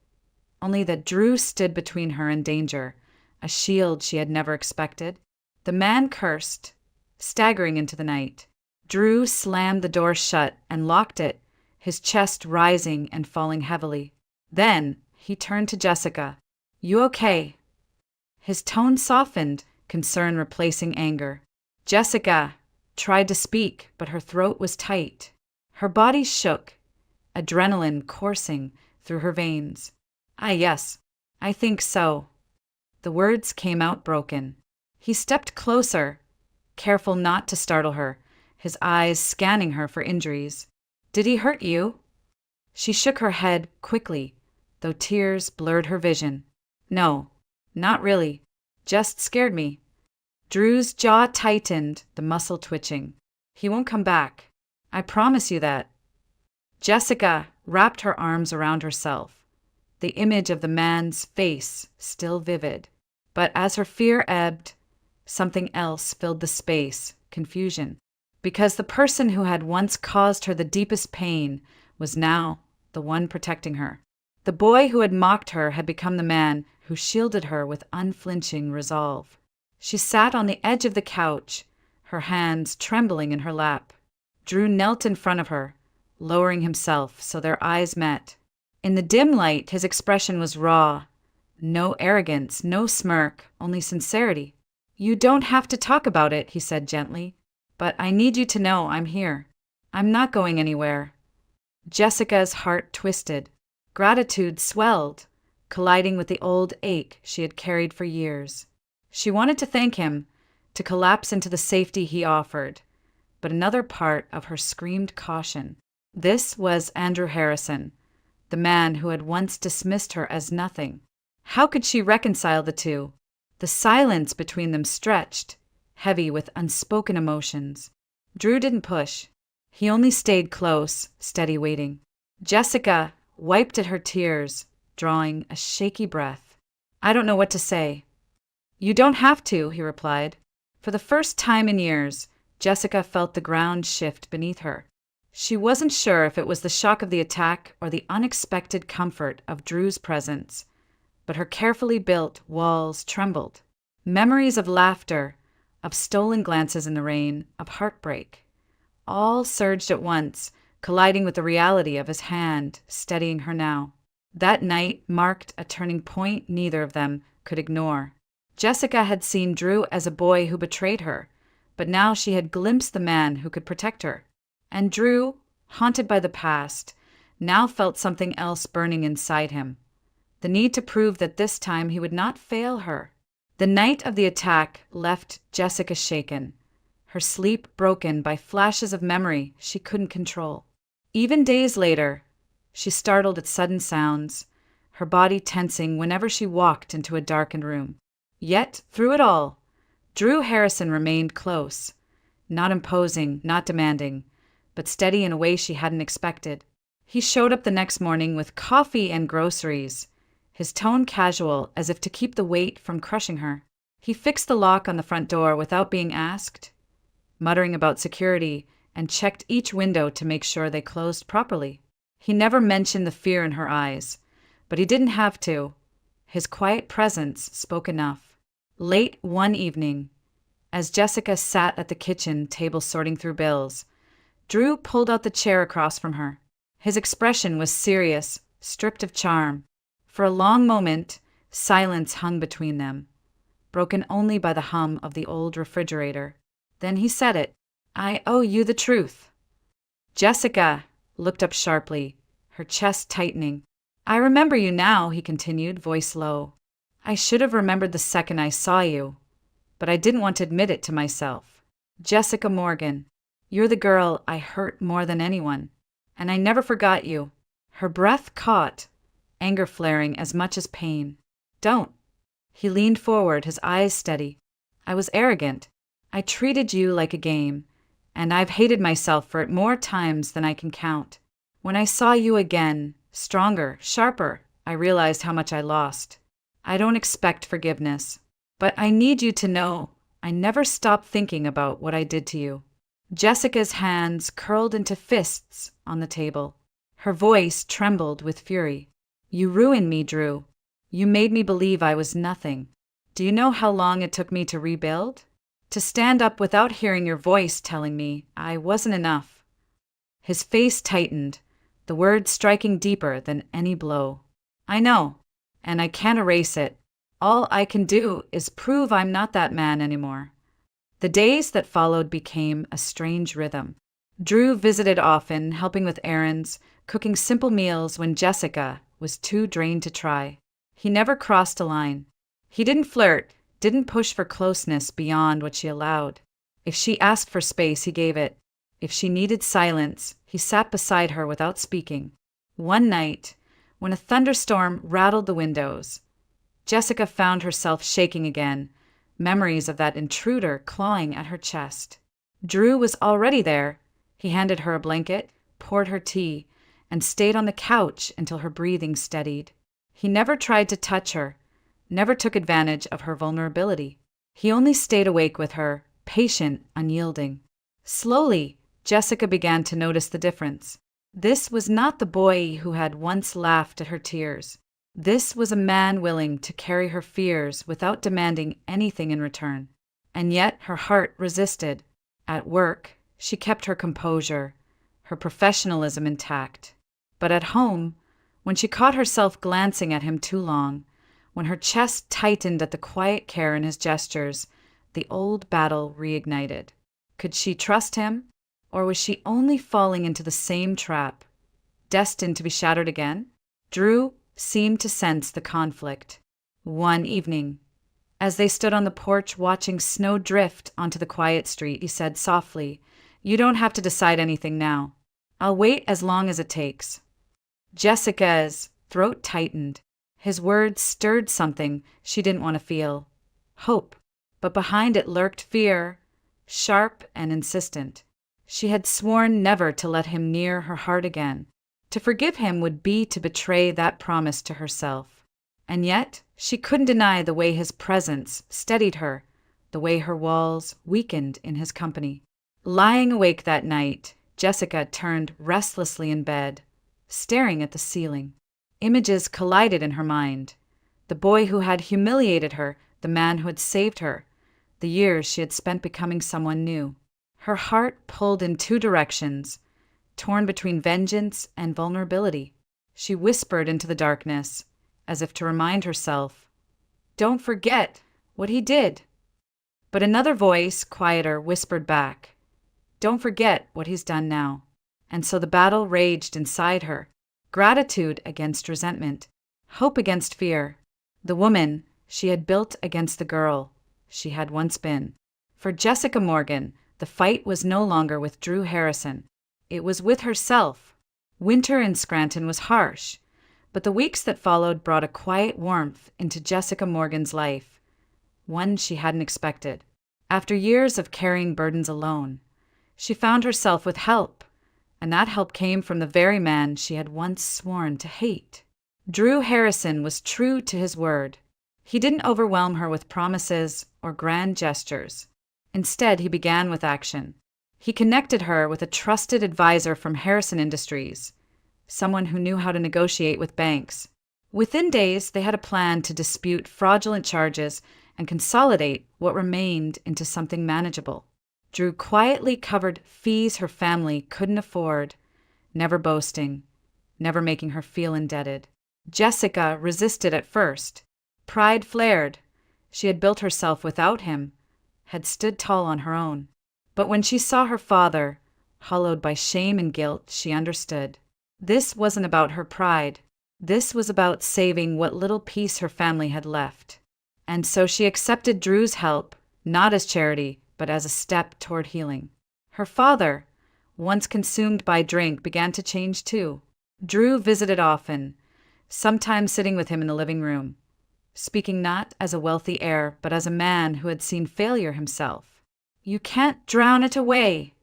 only that Drew stood between her and danger, a shield she had never expected. The man cursed, staggering into the night. Drew slammed the door shut and locked it, his chest rising and falling heavily. Then he turned to Jessica. "You okay?" His tone softened, concern replacing anger. Jessica tried to speak, but her throat was tight. Her body shook, adrenaline coursing through her veins. "Ah, yes, I think so." The words came out broken. He stepped closer, careful not to startle her, his eyes scanning her for injuries. "Did he hurt you?" She shook her head quickly, though tears blurred her vision. "No, not really. Just scared me." Drew's jaw tightened, the muscle twitching. "He won't come back. I promise you that." Jessica wrapped her arms around herself, the image of the man's face still vivid. But as her fear ebbed, something else filled the space, confusion. Because the person who had once caused her the deepest pain was now the one protecting her. The boy who had mocked her had become the man who shielded her with unflinching resolve. She sat on the edge of the couch, her hands trembling in her lap. Drew knelt in front of her, lowering himself so their eyes met. In the dim light, his expression was raw. No arrogance, no smirk, only sincerity. "You don't have to talk about it," he said gently. "But I need you to know I'm here. I'm not going anywhere." Jessica's heart twisted. Gratitude swelled, colliding with the old ache she had carried for years. She wanted to thank him, to collapse into the safety he offered. But another part of her screamed caution. This was Andrew Harrison, the man who had once dismissed her as nothing. How could she reconcile the two? The silence between them stretched, heavy with unspoken emotions. Drew didn't push. He only stayed close, steady waiting. Jessica wiped at her tears, drawing a shaky breath. "I don't know what to say." "You don't have to," he replied. For the first time in years, Jessica felt the ground shift beneath her. She wasn't sure if it was the shock of the attack or the unexpected comfort of Drew's presence, but her carefully built walls trembled. Memories of laughter, of stolen glances in the rain, of heartbreak, all surged at once, colliding with the reality of his hand steadying her now. That night marked a turning point neither of them could ignore. Jessica had seen Drew as a boy who betrayed her, but now she had glimpsed the man who could protect her. And Drew, haunted by the past, now felt something else burning inside him. The need to prove that this time he would not fail her. The night of the attack left Jessica shaken, her sleep broken by flashes of memory she couldn't control. Even days later, she startled at sudden sounds, her body tensing whenever she walked into a darkened room. Yet, through it all, Drew Harrison remained close, not imposing, not demanding, but steady in a way she hadn't expected. He showed up the next morning with coffee and groceries, his tone casual as if to keep the weight from crushing her. He fixed the lock on the front door without being asked, muttering about security, and checked each window to make sure they closed properly. He never mentioned the fear in her eyes, but he didn't have to. His quiet presence spoke enough. Late one evening, as Jessica sat at the kitchen table sorting through bills, Drew pulled out the chair across from her. His expression was serious, stripped of charm. For a long moment, silence hung between them, broken only by the hum of the old refrigerator. Then he said it. "I owe you the truth." Jessica looked up sharply, her chest tightening. "I remember you now," he continued, voice low. "I should have remembered the second I saw you, but I didn't want to admit it to myself. Jessica Morgan, you're the girl I hurt more than anyone, and I never forgot you." Her breath caught, anger flaring as much as pain. "Don't." He leaned forward, his eyes steady. "I was arrogant. I treated you like a game, and I've hated myself for it more times than I can count. When I saw you again, stronger, sharper, I realized how much I lost. I don't expect forgiveness, but I need you to know I never stopped thinking about what I did to you." Jessica's hands curled into fists on the table. Her voice trembled with fury. "You ruined me, Drew. You made me believe I was nothing. Do you know how long it took me to rebuild? To stand up without hearing your voice telling me I wasn't enough." His face tightened, the words striking deeper than any blow. "I know, and I can't erase it. All I can do is prove I'm not that man anymore." The days that followed became a strange rhythm. Drew visited often, helping with errands, cooking simple meals when Jessica was too drained to try. He never crossed a line. He didn't flirt, didn't push for closeness beyond what she allowed. If she asked for space, he gave it. If she needed silence, he sat beside her without speaking. One night, when a thunderstorm rattled the windows, Jessica found herself shaking again, memories of that intruder clawing at her chest. Drew was already there. He handed her a blanket, poured her tea, and stayed on the couch until her breathing steadied. He never tried to touch her, never took advantage of her vulnerability. He only stayed awake with her, patient, unyielding. Slowly, Jessica began to notice the difference. This was not the boy who had once laughed at her tears. This was a man willing to carry her fears without demanding anything in return. And yet her heart resisted. At work, she kept her composure, her professionalism intact. But at home, when she caught herself glancing at him too long, when her chest tightened at the quiet care in his gestures, the old battle reignited. Could she trust him, or was she only falling into the same trap, destined to be shattered again? Drew seemed to sense the conflict. One evening, as they stood on the porch watching snow drift onto the quiet street, he said softly, "You don't have to decide anything now. I'll wait as long as it takes." Jessica's throat tightened. His words stirred something she didn't want to feel. Hope. But behind it lurked fear, sharp and insistent. She had sworn never to let him near her heart again. To forgive him would be to betray that promise to herself. And yet, she couldn't deny the way his presence steadied her, the way her walls weakened in his company. Lying awake that night, Jessica turned restlessly in bed, staring at the ceiling. Images collided in her mind. The boy who had humiliated her, the man who had saved her, the years she had spent becoming someone new. Her heart pulled in two directions, torn between vengeance and vulnerability. She whispered into the darkness, as if to remind herself, "Don't forget what he did." But another voice, quieter, whispered back, "Don't forget what he's done now." And so the battle raged inside her, gratitude against resentment, hope against fear, the woman she had built against the girl she had once been. For Jessica Morgan, the fight was no longer with Drew Harrison. It was with herself. Winter in Scranton was harsh, but the weeks that followed brought a quiet warmth into Jessica Morgan's life, one she hadn't expected. After years of carrying burdens alone, she found herself with help, and that help came from the very man she had once sworn to hate. Drew Harrison was true to his word. He didn't overwhelm her with promises or grand gestures. Instead, he began with action. He connected her with a trusted advisor from Harrison Industries, someone who knew how to negotiate with banks. Within days, they had a plan to dispute fraudulent charges and consolidate what remained into something manageable. Drew quietly covered fees her family couldn't afford, never boasting, never making her feel indebted. Jessica resisted at first. Pride flared. She had built herself without him, had stood tall on her own. But when she saw her father, hollowed by shame and guilt, she understood. This wasn't about her pride. This was about saving what little peace her family had left. And so she accepted Drew's help, not as charity, but as a step toward healing. Her father, once consumed by drink, began to change too. Drew visited often, sometimes sitting with him in the living room, speaking not as a wealthy heir, but as a man who had seen failure himself. "You can't drown it away,"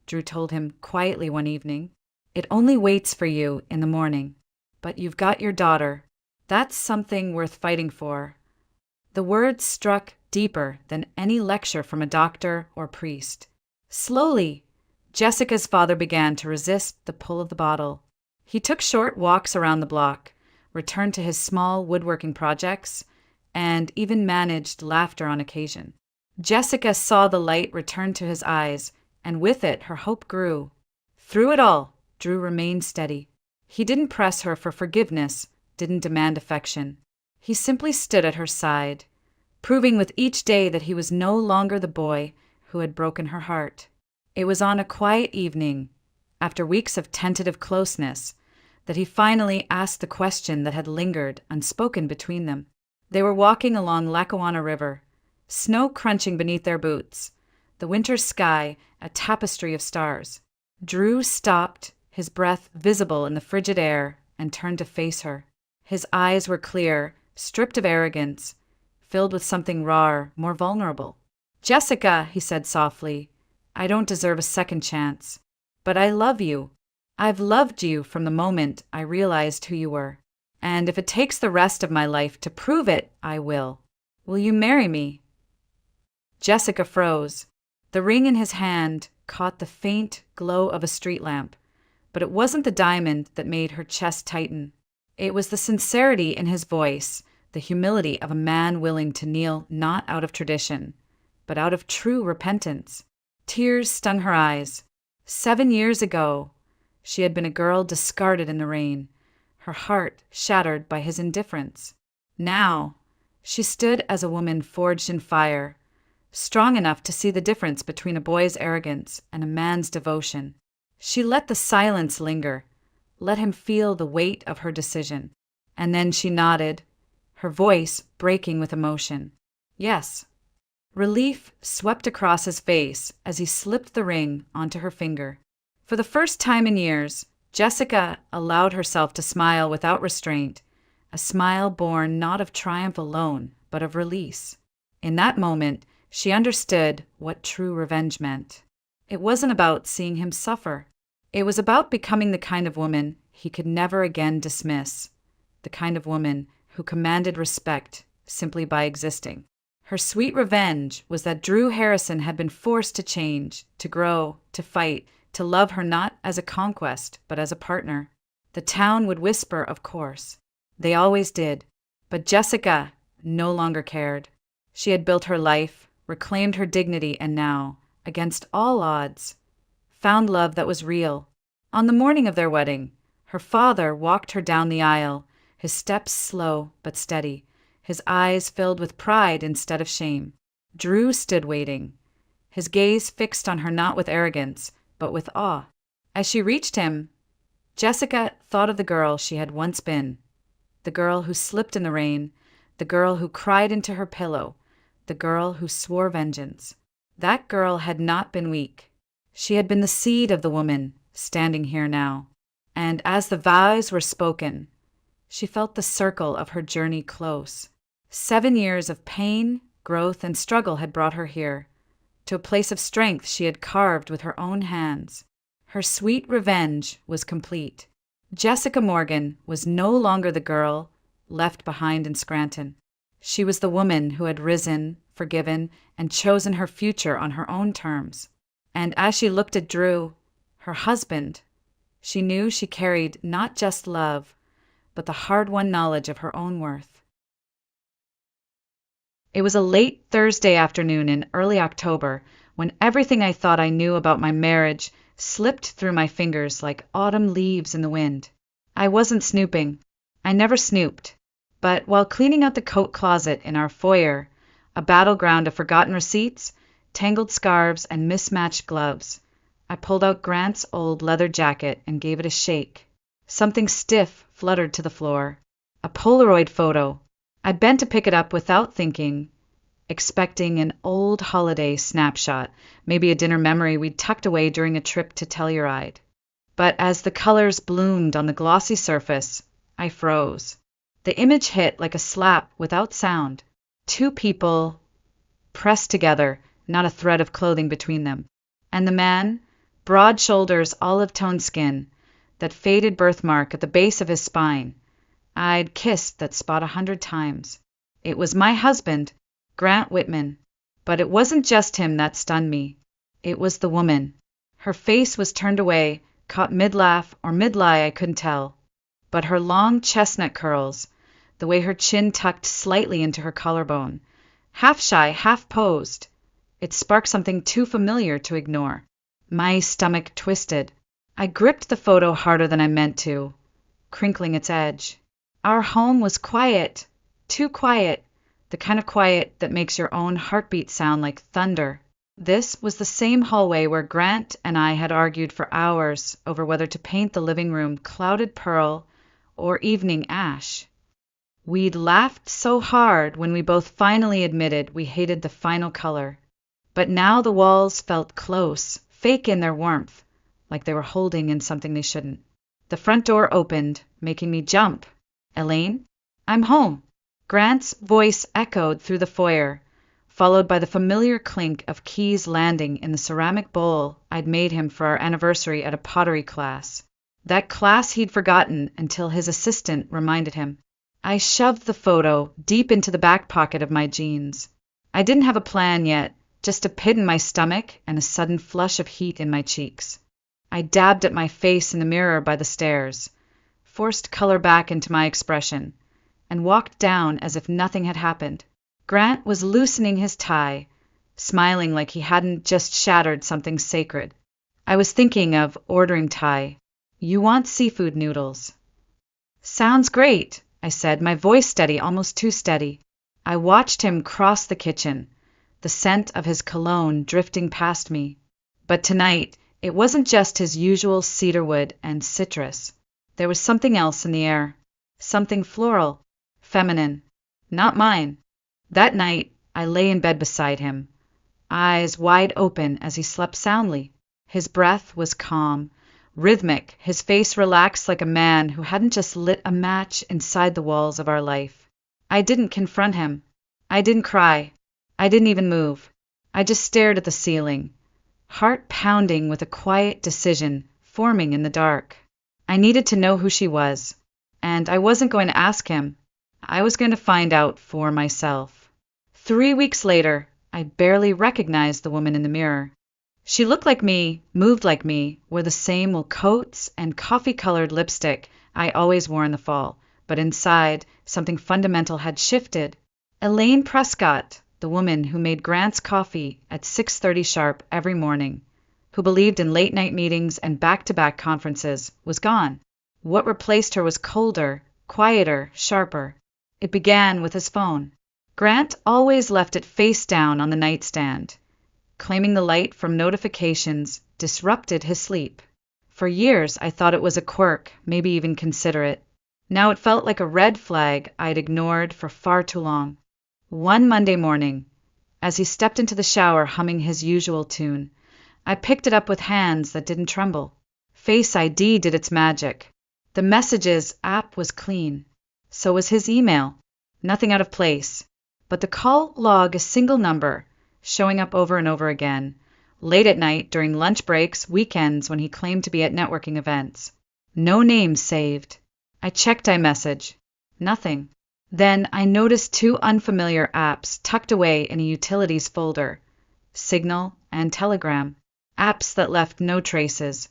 Drew told him quietly one evening. "It only waits for you in the morning. But you've got your daughter. That's something worth fighting for." The words struck deeper than any lecture from a doctor or priest. Slowly, Jessica's father began to resist the pull of the bottle. He took short walks around the block, returned to his small woodworking projects, and even managed laughter on occasion. Jessica saw the light return to his eyes, and with it her hope grew. Through it all, Drew remained steady. He didn't press her for forgiveness, didn't demand affection. He simply stood at her side, proving with each day that he was no longer the boy who had broken her heart. It was on a quiet evening, after weeks of tentative closeness, that he finally asked the question that had lingered unspoken between them. They were walking along Lackawanna River, snow crunching beneath their boots, the winter sky a tapestry of stars. Drew stopped, his breath visible in the frigid air, and turned to face her. His eyes were clear, stripped of arrogance, filled with something raw, more vulnerable. "Jessica," he said softly, "I don't deserve a second chance. But I love you. I've loved you from the moment I realized who you were. And if it takes the rest of my life to prove it, I will. Will you marry me?" Jessica froze. The ring in his hand caught the faint glow of a street lamp, but it wasn't the diamond that made her chest tighten. It was the sincerity in his voice, the humility of a man willing to kneel not out of tradition, but out of true repentance. Tears stung her eyes. 7 years ago, she had been a girl discarded in the rain, her heart shattered by his indifference. Now, she stood as a woman forged in fire, strong enough to see the difference between a boy's arrogance and a man's devotion. She let the silence linger, let him feel the weight of her decision. And then she nodded, her voice breaking with emotion. "Yes." Relief swept across his face as he slipped the ring onto her finger. For the first time in years, Jessica allowed herself to smile without restraint, a smile born not of triumph alone, but of release. In that moment, she understood what true revenge meant. It wasn't about seeing him suffer. It was about becoming the kind of woman he could never again dismiss, the kind of woman who commanded respect simply by existing. Her sweet revenge was that Drew Harrison had been forced to change, to grow, to fight, to love her not as a conquest, but as a partner. The town would whisper, of course. They always did. But Jessica no longer cared. She had built her life, reclaimed her dignity, and now, against all odds, found love that was real. On the morning of their wedding, her father walked her down the aisle, his steps slow but steady, his eyes filled with pride instead of shame. Drew stood waiting, his gaze fixed on her not with arrogance, but with awe. As she reached him, Jessica thought of the girl she had once been, the girl who slipped in the rain, the girl who cried into her pillow, the girl who swore vengeance. That girl had not been weak. She had been the seed of the woman standing here now. And as the vows were spoken, she felt the circle of her journey close. 7 years of pain, growth, and struggle had brought her here, to a place of strength she had carved with her own hands. Her sweet revenge was complete. Jessica Morgan was no longer the girl left behind in Scranton. She was the woman who had risen, forgiven, and chosen her future on her own terms. And as she looked at Drew, her husband, she knew she carried not just love, but the hard-won knowledge of her own worth. It was a late Thursday afternoon in early October when everything I thought I knew about my marriage slipped through my fingers like autumn leaves in the wind. I wasn't snooping. I never snooped. But while cleaning out the coat closet in our foyer, a battleground of forgotten receipts, tangled scarves, and mismatched gloves, I pulled out Grant's old leather jacket and gave it a shake. Something stiff fluttered to the floor. A Polaroid photo. I bent to pick it up without thinking, expecting an old holiday snapshot, maybe a dinner memory we'd tucked away during a trip to Telluride. But as the colors bloomed on the glossy surface, I froze. The image hit like a slap without sound. 2 people pressed together, not a thread of clothing between them. And the man, broad shoulders, olive-toned skin, that faded birthmark at the base of his spine. I'd kissed that spot 100 times. It was my husband, Grant Whitman. But it wasn't just him that stunned me. It was the woman. Her face was turned away, caught mid-laugh or mid-lie, I couldn't tell. But her long chestnut curls, the way her chin tucked slightly into her collarbone, half shy, half posed, it sparked something too familiar to ignore. My stomach twisted. I gripped the photo harder than I meant to, crinkling its edge. Our home was quiet, too quiet, the kind of quiet that makes your own heartbeat sound like thunder. This was the same hallway where Grant and I had argued for hours over whether to paint the living room clouded pearl or evening ash. We'd laughed so hard when we both finally admitted we hated the final color. But now the walls felt close, fake in their warmth, like they were holding in something they shouldn't. The front door opened, making me jump. "Elaine, I'm home." Grant's voice echoed through the foyer, followed by the familiar clink of keys landing in the ceramic bowl I'd made him for our anniversary at a pottery class. That class he'd forgotten until his assistant reminded him. I shoved the photo deep into the back pocket of my jeans. I didn't have a plan yet, just a pit in my stomach and a sudden flush of heat in my cheeks. I dabbed at my face in the mirror by the stairs, forced color back into my expression, and walked down as if nothing had happened. Grant was loosening his tie, smiling like he hadn't just shattered something sacred. I was thinking of ordering Thai. "You want seafood noodles?" "Sounds great," I said, my voice steady, almost too steady. I watched him cross the kitchen, the scent of his cologne drifting past me. But tonight, it wasn't just his usual cedarwood and citrus. There was something else in the air. Something floral, feminine. Not mine. That night, I lay in bed beside him, eyes wide open as he slept soundly. His breath was calm, rhythmic, his face relaxed like a man who hadn't just lit a match inside the walls of our life. I didn't confront him. I didn't cry. I didn't even move. I just stared at the ceiling, heart pounding with a quiet decision forming in the dark. I needed to know who she was, and I wasn't going to ask him. I was going to find out for myself. 3 weeks later, I barely recognized the woman in the mirror. She looked like me, moved like me, wore the same wool coats and coffee-colored lipstick I always wore in the fall, but inside, something fundamental had shifted. Elaine Prescott, the woman who made Grant's coffee at 6:30 sharp every morning, who believed in late-night meetings and back-to-back conferences, was gone. What replaced her was colder, quieter, sharper. It began with his phone. Grant always left it face down on the nightstand, claiming the light from notifications disrupted his sleep. For years, I thought it was a quirk, maybe even considerate. Now it felt like a red flag I'd ignored for far too long. One Monday morning, as he stepped into the shower humming his usual tune, I picked it up with hands that didn't tremble. Face ID did its magic. The Messages app was clean. So was his email. Nothing out of place. But the call log a single number, showing up over and over again, late at night, during lunch breaks, weekends when he claimed to be at networking events. No name saved. I checked iMessage. Nothing. Then I noticed 2 unfamiliar apps tucked away in a utilities folder, Signal and Telegram, apps that left no traces.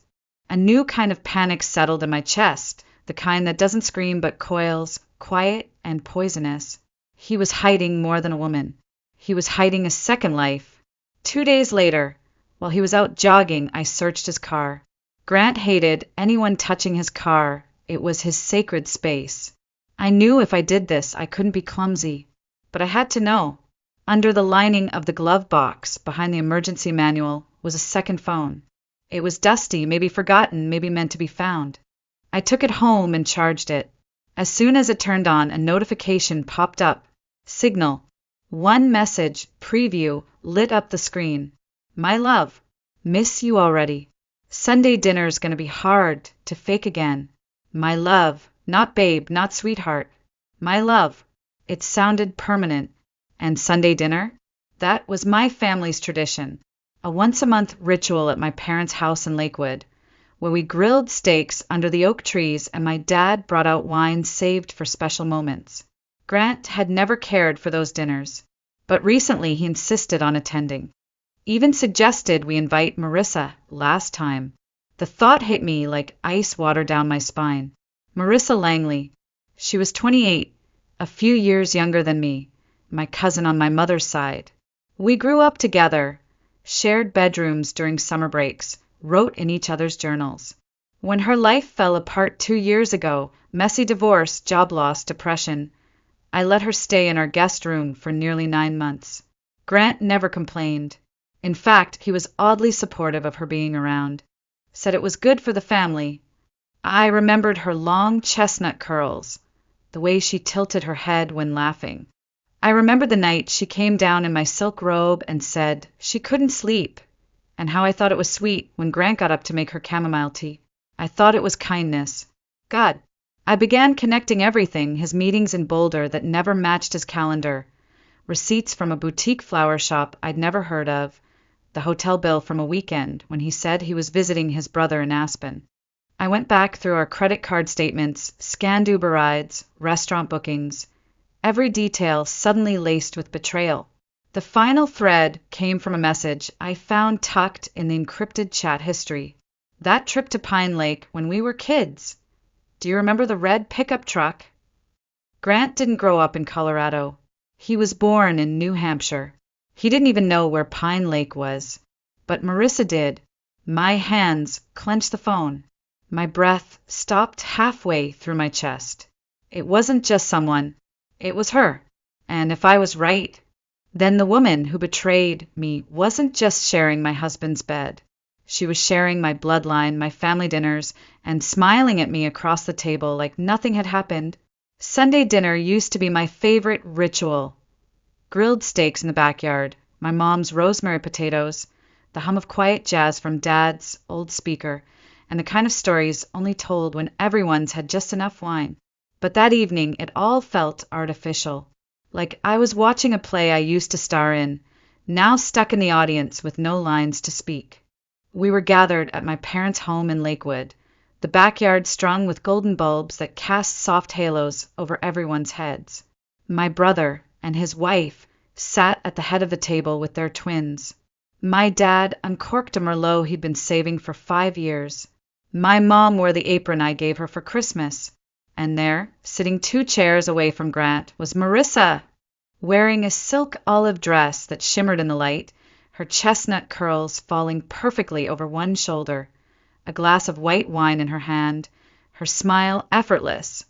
A new kind of panic settled in my chest, the kind that doesn't scream but coils, quiet and poisonous. He was hiding more than a woman. He was hiding a second life. 2 days later, while he was out jogging, I searched his car. Grant hated anyone touching his car. It was his sacred space. I knew if I did this, I couldn't be clumsy. But I had to know. Under the lining of the glove box, behind the emergency manual, was a second phone. It was dusty, maybe forgotten, maybe meant to be found. I took it home and charged it. As soon as it turned on, a notification popped up. Signal. One message, preview, lit up the screen. My love. Miss you already. Sunday dinner's gonna be hard to fake again. My love. Not babe, not sweetheart. My love. It sounded permanent. And Sunday dinner? That was my family's tradition. A once-a-month ritual at my parents' house in Lakewood, where we grilled steaks under the oak trees and my dad brought out wine saved for special moments. Grant had never cared for those dinners, but recently he insisted on attending. Even suggested we invite Marissa last time. The thought hit me like ice water down my spine. Marissa Langley. She was 28, a few years younger than me, my cousin on my mother's side. We grew up together, shared bedrooms during summer breaks, wrote in each other's journals. When her life fell apart 2 years ago, messy divorce, job loss, depression, I let her stay in our guest room for nearly 9 months. Grant never complained. In fact, he was oddly supportive of her being around. Said it was good for the family. I remembered her long chestnut curls, the way she tilted her head when laughing. I remembered the night she came down in my silk robe and said she couldn't sleep, and how I thought it was sweet when Grant got up to make her chamomile tea. I thought it was kindness. God, I began connecting everything, his meetings in Boulder that never matched his calendar, receipts from a boutique flower shop I'd never heard of, the hotel bill from a weekend when he said he was visiting his brother in Aspen. I went back through our credit card statements, scanned Uber rides, restaurant bookings, every detail suddenly laced with betrayal. The final thread came from a message I found tucked in the encrypted chat history. That trip to Pine Lake when we were kids. Do you remember the red pickup truck? Grant didn't grow up in Colorado. He was born in New Hampshire. He didn't even know where Pine Lake was. But Marissa did. My hands clenched the phone. My breath stopped halfway through my chest. It wasn't just someone. It was her. And if I was right, then the woman who betrayed me wasn't just sharing my husband's bed. She was sharing my bloodline, my family dinners, and smiling at me across the table like nothing had happened. Sunday dinner used to be my favorite ritual. Grilled steaks in the backyard, my mom's rosemary potatoes, the hum of quiet jazz from Dad's old speaker, and the kind of stories only told when everyone's had just enough wine. But that evening it all felt artificial, like I was watching a play I used to star in, now stuck in the audience with no lines to speak. We were gathered at my parents' home in Lakewood, the backyard strung with golden bulbs that cast soft halos over everyone's heads. My brother and his wife sat at the head of the table with their twins. My dad uncorked a Merlot he'd been saving for 5 years. My mom wore the apron I gave her for Christmas. And there, sitting 2 chairs away from Grant, was Marissa, wearing a silk olive dress that shimmered in the light, her chestnut curls falling perfectly over one shoulder, a glass of white wine in her hand, her smile effortless,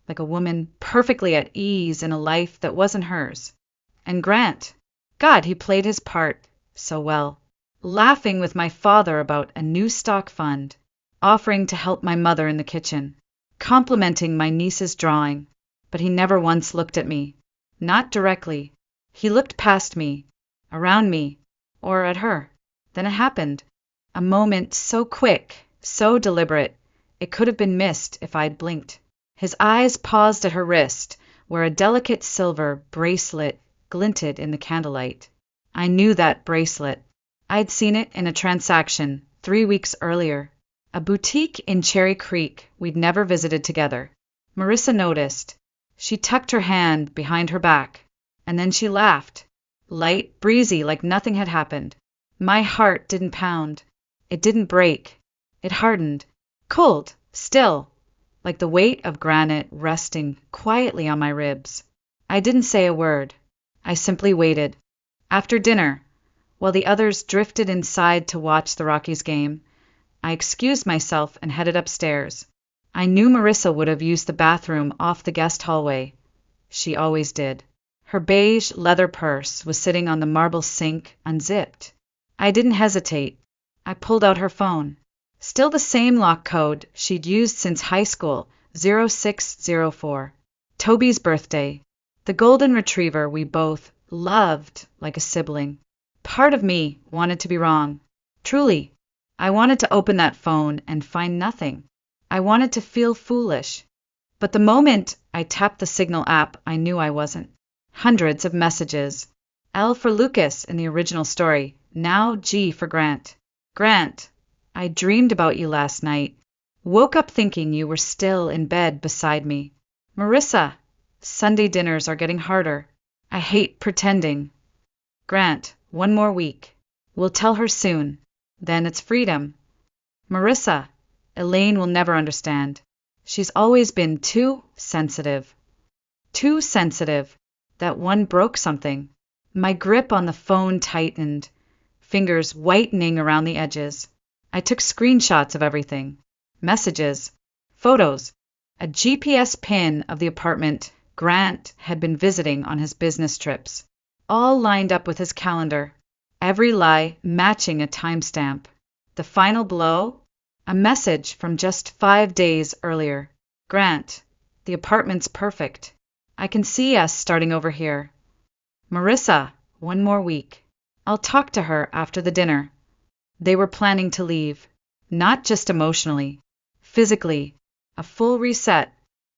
like a woman perfectly at ease in a life that wasn't hers. And Grant, God, he played his part so well, laughing with my father about a new stock fund, offering to help my mother in the kitchen, complimenting my niece's drawing, but he never once looked at me. Not directly. He looked past me, around me, or at her. Then it happened. A moment so quick, so deliberate, it could have been missed if I'd blinked. His eyes paused at her wrist, where a delicate silver bracelet glinted in the candlelight. I knew that bracelet. I'd seen it in a transaction 3 weeks earlier. A boutique in Cherry Creek we'd never visited together. Marissa noticed. She tucked her hand behind her back, and then she laughed. Light, breezy, like nothing had happened. My heart didn't pound. It didn't break. It hardened. Cold, still, like the weight of granite resting quietly on my ribs. I didn't say a word. I simply waited. After dinner, while the others drifted inside to watch the Rockies game, I excused myself and headed upstairs. I knew Marissa would have used the bathroom off the guest hallway. She always did. Her beige leather purse was sitting on the marble sink, unzipped. I didn't hesitate. I pulled out her phone. Still the same lock code she'd used since high school, 0604. Toby's birthday. The golden retriever we both loved like a sibling. Part of me wanted to be wrong. Truly. I wanted to open that phone and find nothing. I wanted to feel foolish. But the moment I tapped the Signal app, I knew I wasn't. Hundreds of messages. L for Lucas in the original story, now G for Grant. Grant, I dreamed about you last night. Woke up thinking you were still in bed beside me. Marissa, Sunday dinners are getting harder. I hate pretending. Grant, 1 more week. We'll tell her soon. Then it's freedom. Marissa, Elaine will never understand. She's always been too sensitive. Too sensitive. That one broke something. My grip on the phone tightened, fingers whitening around the edges. I took screenshots of everything. Messages, photos, a GPS pin of the apartment Grant had been visiting on his business trips, all lined up with his calendar. every lie matching a timestamp. The final blow? A message from just 5 days earlier. Grant, the apartment's perfect. I can see us starting over here. Marissa, 1 more week. I'll talk to her after the dinner. They were planning to leave. Not just emotionally. Physically. A full reset.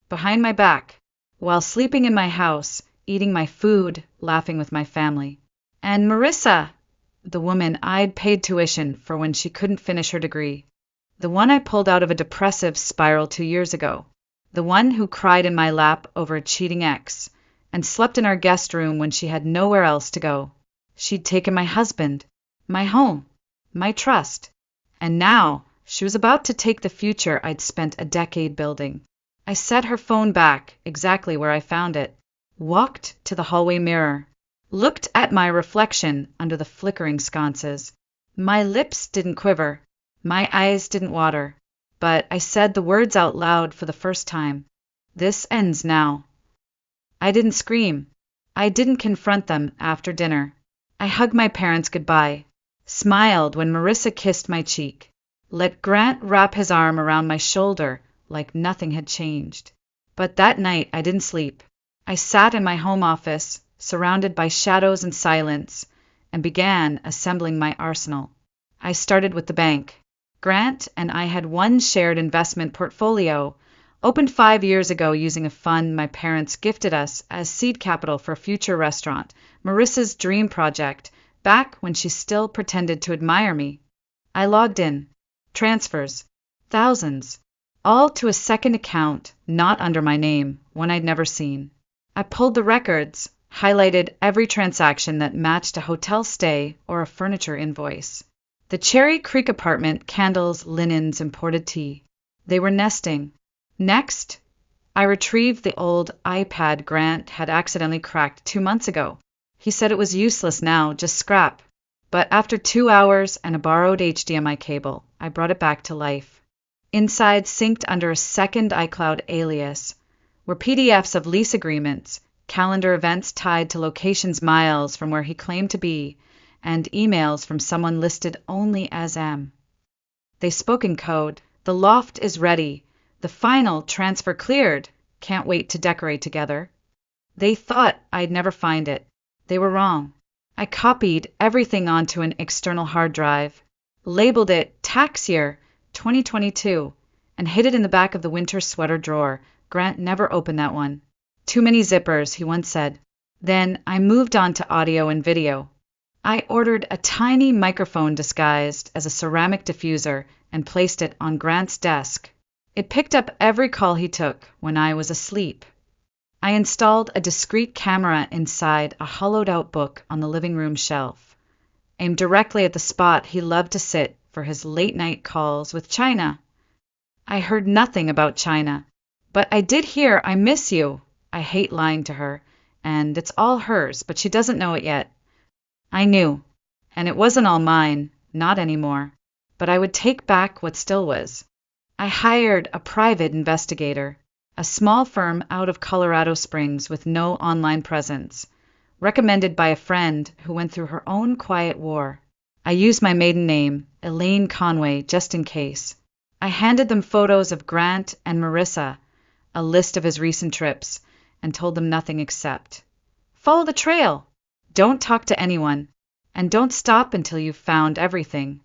Behind my back. While sleeping in my house, eating my food, laughing with my family. And Marissa, the woman I'd paid tuition for when she couldn't finish her degree. The one I pulled out of a depressive spiral 2 years ago. The one who cried in my lap over a cheating ex, and slept in our guest room when she had nowhere else to go. She'd taken my husband, my home, my trust, and now she was about to take the future I'd spent a decade building. I set her phone back exactly where I found it, walked to the hallway mirror, looked at my reflection under the flickering sconces. My lips didn't quiver, my eyes didn't water, but I said the words out loud for the first time. This ends now. I didn't scream. I didn't confront them after dinner. I hugged my parents goodbye, smiled when Marissa kissed my cheek, let Grant wrap his arm around my shoulder like nothing had changed. But that night I didn't sleep. I sat in my home office, surrounded by shadows and silence, and began assembling my arsenal. I started with the bank. Grant and I had one shared investment portfolio, opened 5 years ago using a fund my parents gifted us as seed capital for a future restaurant, Marissa's dream project, back when she still pretended to admire me. I logged in. Transfers. Thousands. All to a second account, not under my name, one I'd never seen. I pulled the records, highlighted every transaction that matched a hotel stay or a furniture invoice. The Cherry Creek apartment, candles, linens, imported tea. They were nesting. Next, I retrieved the old iPad Grant had accidentally cracked 2 months ago. He said it was useless now, just scrap. But after 2 hours and a borrowed HDMI cable, I brought it back to life. Inside, synced under a second iCloud alias, were PDFs of lease agreements, calendar events tied to locations miles from where he claimed to be, and emails from someone listed only as M. They spoke in code. The loft is ready. The final transfer cleared. Can't wait to decorate together. They thought I'd never find it. They were wrong. I copied everything onto an external hard drive, labeled it tax year 2022, and hid it in the back of the winter sweater drawer. Grant never opened that one. Too many zippers, he once said. Then I moved on to audio and video. I ordered a tiny microphone disguised as a ceramic diffuser and placed it on Grant's desk. It picked up every call he took when I was asleep. I installed a discreet camera inside a hollowed-out book on the living room shelf, aimed directly at the spot he loved to sit for his late-night calls with China. I heard nothing about China, but I did hear "I miss you." I hate lying to her, and it's all hers, but she doesn't know it yet. I knew, and it wasn't all mine, not anymore, but I would take back what still was. I hired a private investigator, a small firm out of Colorado Springs with no online presence, recommended by a friend who went through her own quiet war. I used my maiden name, Elaine Conway, just in case. I handed them photos of Grant and Marissa, a list of his recent trips, and told them nothing except, follow the trail. Don't talk to anyone, and don't stop until you've found everything.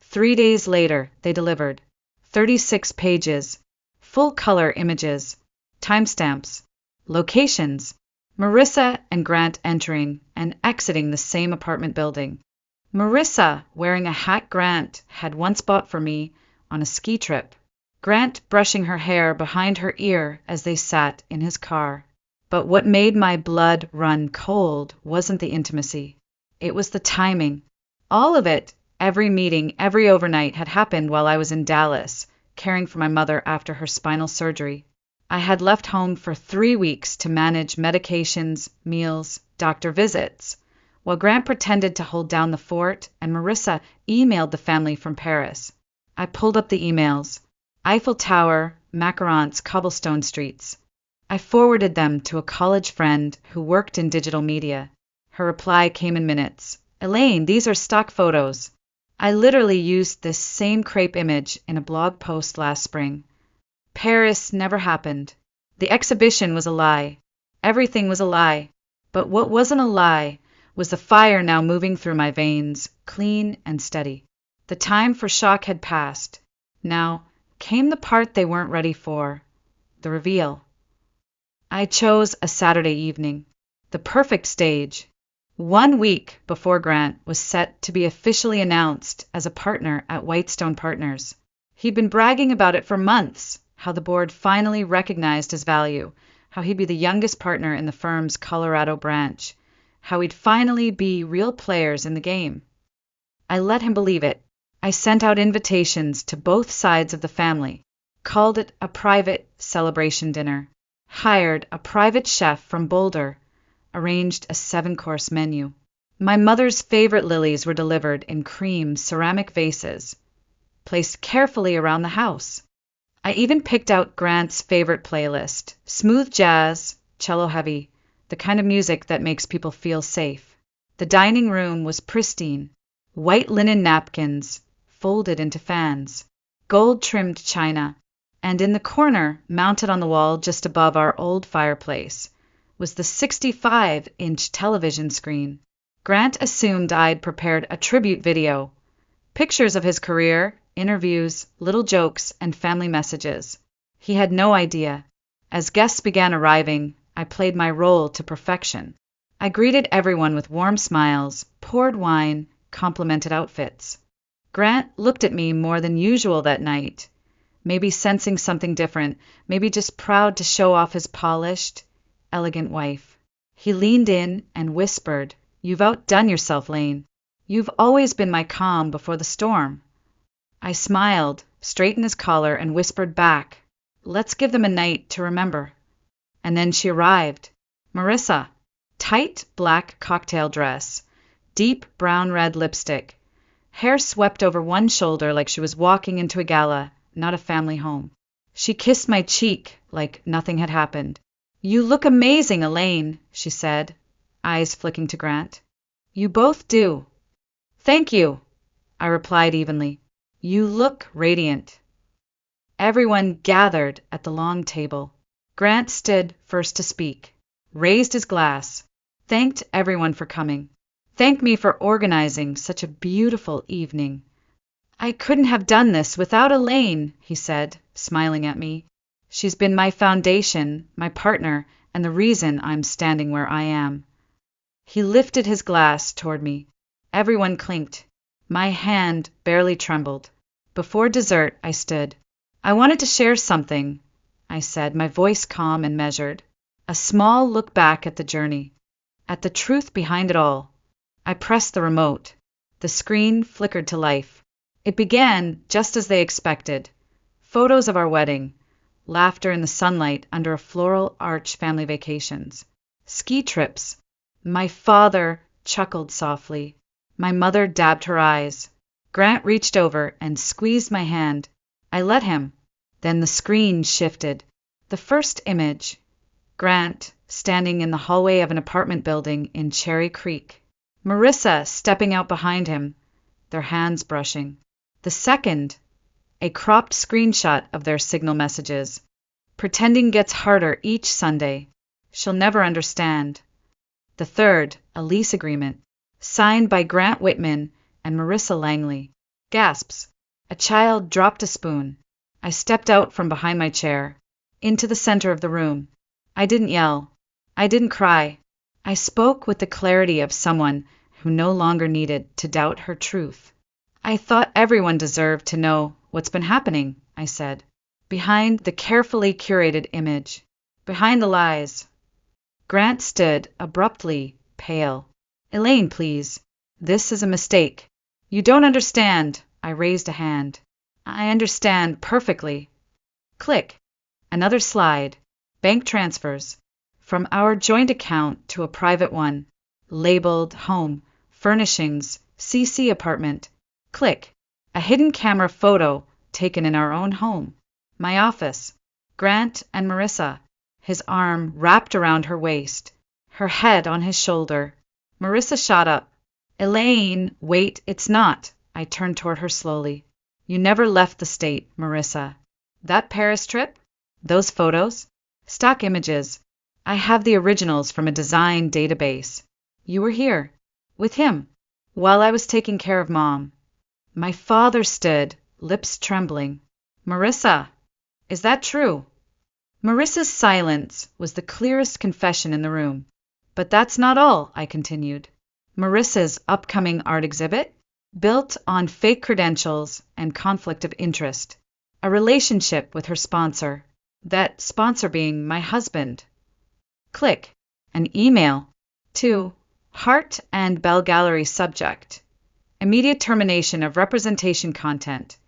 3 days later, they delivered. 36 pages, full-color images, timestamps, locations, Marissa and Grant entering and exiting the same apartment building. Marissa wearing a hat Grant had once bought for me on a ski trip. Grant brushing her hair behind her ear as they sat in his car. But what made my blood run cold wasn't the intimacy. It was the timing. All of it, every meeting, every overnight, had happened while I was in Dallas, caring for my mother after her spinal surgery. I had left home for 3 weeks to manage medications, meals, doctor visits, while Grant pretended to hold down the fort and Marissa emailed the family from Paris. I pulled up the emails. Eiffel Tower, macarons, cobblestone streets. I forwarded them to a college friend who worked in digital media. Her reply came in minutes. Elaine, these are stock photos. I literally used this same crepe image in a blog post last spring. Paris never happened. The exhibition was a lie. Everything was a lie. But what wasn't a lie was the fire now moving through my veins, clean and steady. The time for shock had passed. Now came the part they weren't ready for, the reveal. I chose a Saturday evening, the perfect stage. 1 week before Grant was set to be officially announced as a partner at Whitestone Partners. He'd been bragging about it for months, how the board finally recognized his value, how he'd be the youngest partner in the firm's Colorado branch, how we'd finally be real players in the game. I let him believe it. I sent out invitations to both sides of the family, called it a private celebration dinner, hired a private chef from Boulder, arranged a 7-course menu. My mother's favorite lilies were delivered in cream ceramic vases, placed carefully around the house. I even picked out Grant's favorite playlist, smooth jazz, cello heavy, the kind of music that makes people feel safe. The dining room was pristine, white linen napkins folded into fans, gold-trimmed china, and in the corner, mounted on the wall just above our old fireplace, was the 65-inch television screen. Grant assumed I'd prepared a tribute video, pictures of his career, interviews, little jokes, and family messages. He had no idea. As guests began arriving, I played my role to perfection. I greeted everyone with warm smiles, poured wine, complimented outfits. Grant looked at me more than usual that night, maybe sensing something different, maybe just proud to show off his polished, elegant wife. He leaned in and whispered, "You've outdone yourself, Lane. You've always been my calm before the storm." I smiled, straightened his collar, and whispered back, "Let's give them a night to remember." And then she arrived. Marissa. Tight black cocktail dress, deep brown-red lipstick, hair swept over one shoulder like she was walking into a gala, not a family home. She kissed my cheek like nothing had happened. "You look amazing, Elaine," she said, eyes flicking to Grant. "You both do." "Thank you," I replied evenly. "You look radiant." Everyone gathered at the long table. Grant stood first to speak, raised his glass, thanked everyone for coming, thanked me for organizing such a beautiful evening. "I couldn't have done this without Elaine," he said, smiling at me. "She's been my foundation, my partner, and the reason I'm standing where I am." He lifted his glass toward me. Everyone clinked. My hand barely trembled. Before dessert, I stood. "I wanted to share something," I said, my voice calm and measured. A small look back at the journey, at the truth behind it all. I pressed the remote. The screen flickered to life. It began just as they expected. Photos of our wedding, laughter in the sunlight under a floral arch family vacations, ski trips. My father chuckled softly. My mother dabbed her eyes. Grant reached over and squeezed my hand. I let him. Then the screen shifted. The first image, Grant standing in the hallway of an apartment building in Cherry Creek. Marissa stepping out behind him, their hands brushing. The second, a cropped screenshot of their signal messages. "Pretending gets harder each Sunday. She'll never understand." The third, a lease agreement, signed by Grant Whitman and Marissa Langley. Gasps. A child dropped a spoon. I stepped out from behind my chair, into the center of the room. I didn't yell. I didn't cry. I spoke with the clarity of someone who no longer needed to doubt her truth. "I thought everyone deserved to know what's been happening," I said. "Behind the carefully curated image. Behind the lies." Grant stood abruptly, pale. "Elaine, please. This is a mistake. You don't understand." I raised a hand. "I understand perfectly." Click. Another slide. Bank transfers. From our joint account to a private one. Labeled Home, Furnishings, CC Apartment. Click. A hidden camera photo taken in our own home. My office. Grant and Marissa. His arm wrapped around her waist. Her head on his shoulder. Marissa shot up. Elaine, wait, it's not. I turned toward her slowly. You never left the state, Marissa. That Paris trip? Those photos? Stock images. I have the originals from a design database. You were here. With him. While I was taking care of Mom. My father stood, lips trembling. Marissa, is that true? Marissa's silence was the clearest confession in the room. But that's not all, I continued. Marissa's upcoming art exhibit? Built on fake credentials and conflict of interest. A relationship with her sponsor. That sponsor being my husband. Click. An email. To Heart and Bell Gallery subject. Immediate termination of representation content.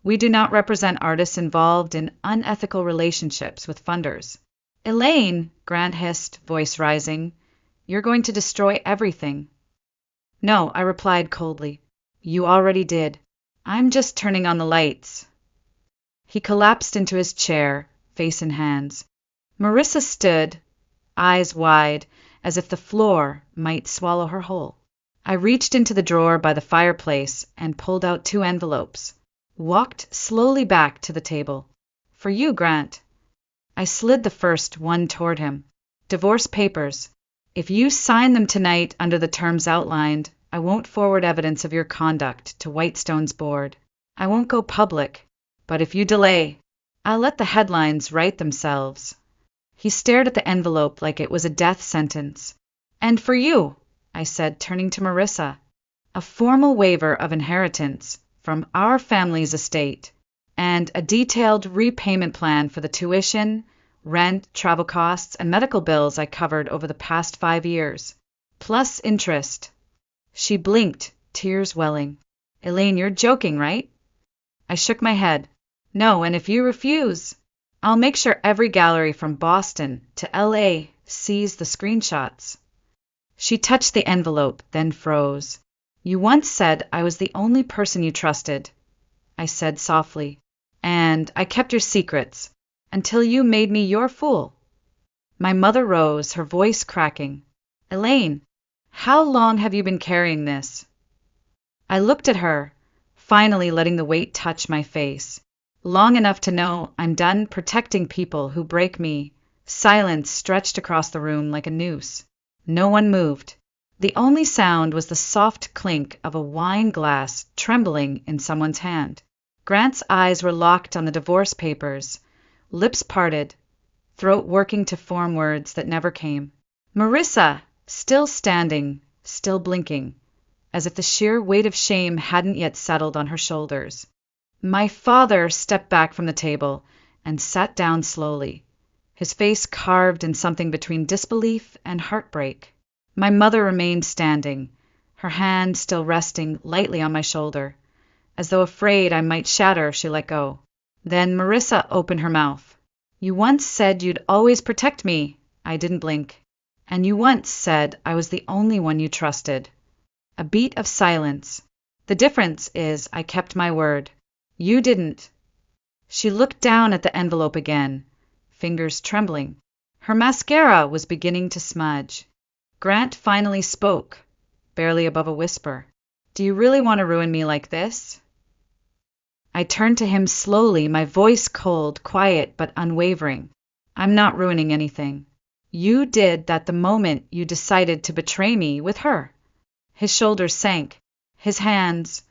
We do not represent artists involved in unethical relationships with funders. Elaine, Grant hissed, voice rising, you're going to destroy everything. No, I replied coldly. You already did. I'm just turning on the lights. He collapsed into his chair, face in hands. Marissa stood, eyes wide, as if the floor might swallow her whole. I reached into the drawer by the fireplace and pulled out 2 envelopes. Walked slowly back to the table. For you, Grant. I slid the first one toward him. Divorce papers. If you sign them tonight under the terms outlined, I won't forward evidence of your conduct to Whitestone's board. I won't go public. But if you delay, I'll let the headlines write themselves. He stared at the envelope like it was a death sentence. And for you, I said, turning to Marissa, a formal waiver of inheritance from our family's estate, and a detailed repayment plan for the tuition, rent, travel costs, and medical bills I covered over the past 5 years, plus interest. She blinked, tears welling. Elaine, you're joking, right? I shook my head. No, and if you refuse, I'll make sure every gallery from Boston to LA sees the screenshots. She touched the envelope, then froze. You once said I was the only person you trusted, I said softly, and I kept your secrets until you made me your fool. My mother rose, her voice cracking. Elaine, how long have you been carrying this? I looked at her, finally letting the weight touch my face. Long enough to know I'm done protecting people who break me. Silence stretched across the room like a noose. No one moved. The only sound was the soft clink of a wine glass trembling in someone's hand. Grant's eyes were locked on the divorce papers, lips parted, throat working to form words that never came. Marissa, still standing, still blinking, as if the sheer weight of shame hadn't yet settled on her shoulders. My father stepped back from the table and sat down slowly, his face carved in something between disbelief and heartbreak. My mother remained standing, her hand still resting lightly on my shoulder, as though afraid I might shatter if she let go. Then Marissa opened her mouth. You once said you'd always protect me. I didn't blink. And you once said I was the only one you trusted. A beat of silence. The difference is I kept my word. You didn't. She looked down at the envelope again, fingers trembling. Her mascara was beginning to smudge. Grant finally spoke, barely above a whisper. Do you really want to ruin me like this? I turned to him slowly, my voice cold, quiet, but unwavering. I'm not ruining anything. You did that the moment you decided to betray me with her. His shoulders sank. His hands,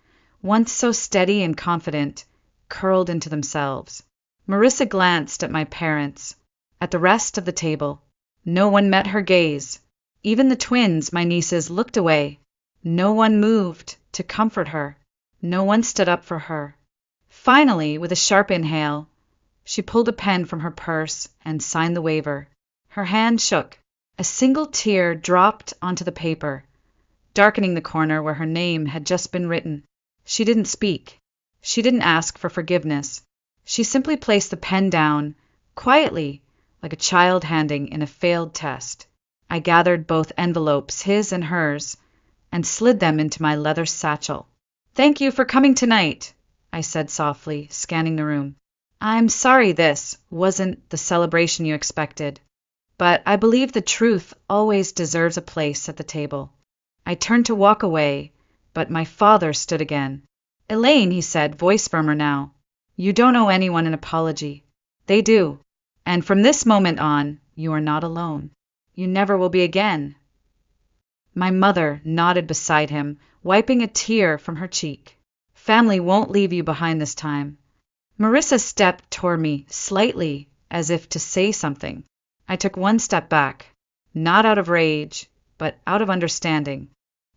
once so steady and confident, curled into themselves. Marissa glanced at my parents, at the rest of the table. No one met her gaze. Even the twins, my nieces, looked away. No one moved to comfort her. No one stood up for her. Finally, with a sharp inhale, she pulled a pen from her purse and signed the waiver. Her hand shook. A single tear dropped onto the paper, darkening the corner where her name had just been written. She didn't speak. She didn't ask for forgiveness. She simply placed the pen down, quietly, like a child handing in a failed test. I gathered both envelopes, his and hers, and slid them into my leather satchel. Thank you for coming tonight, I said softly, scanning the room. I'm sorry this wasn't the celebration you expected, but I believe the truth always deserves a place at the table. I turned to walk away, but my father stood again. Elaine, he said, voice firmer now, you don't owe anyone an apology. They do. And from this moment on, you are not alone. You never will be again. My mother nodded beside him, wiping a tear from her cheek. Family won't leave you behind this time. Marissa stepped toward me slightly, as if to say something. I took one step back, not out of rage, but out of understanding.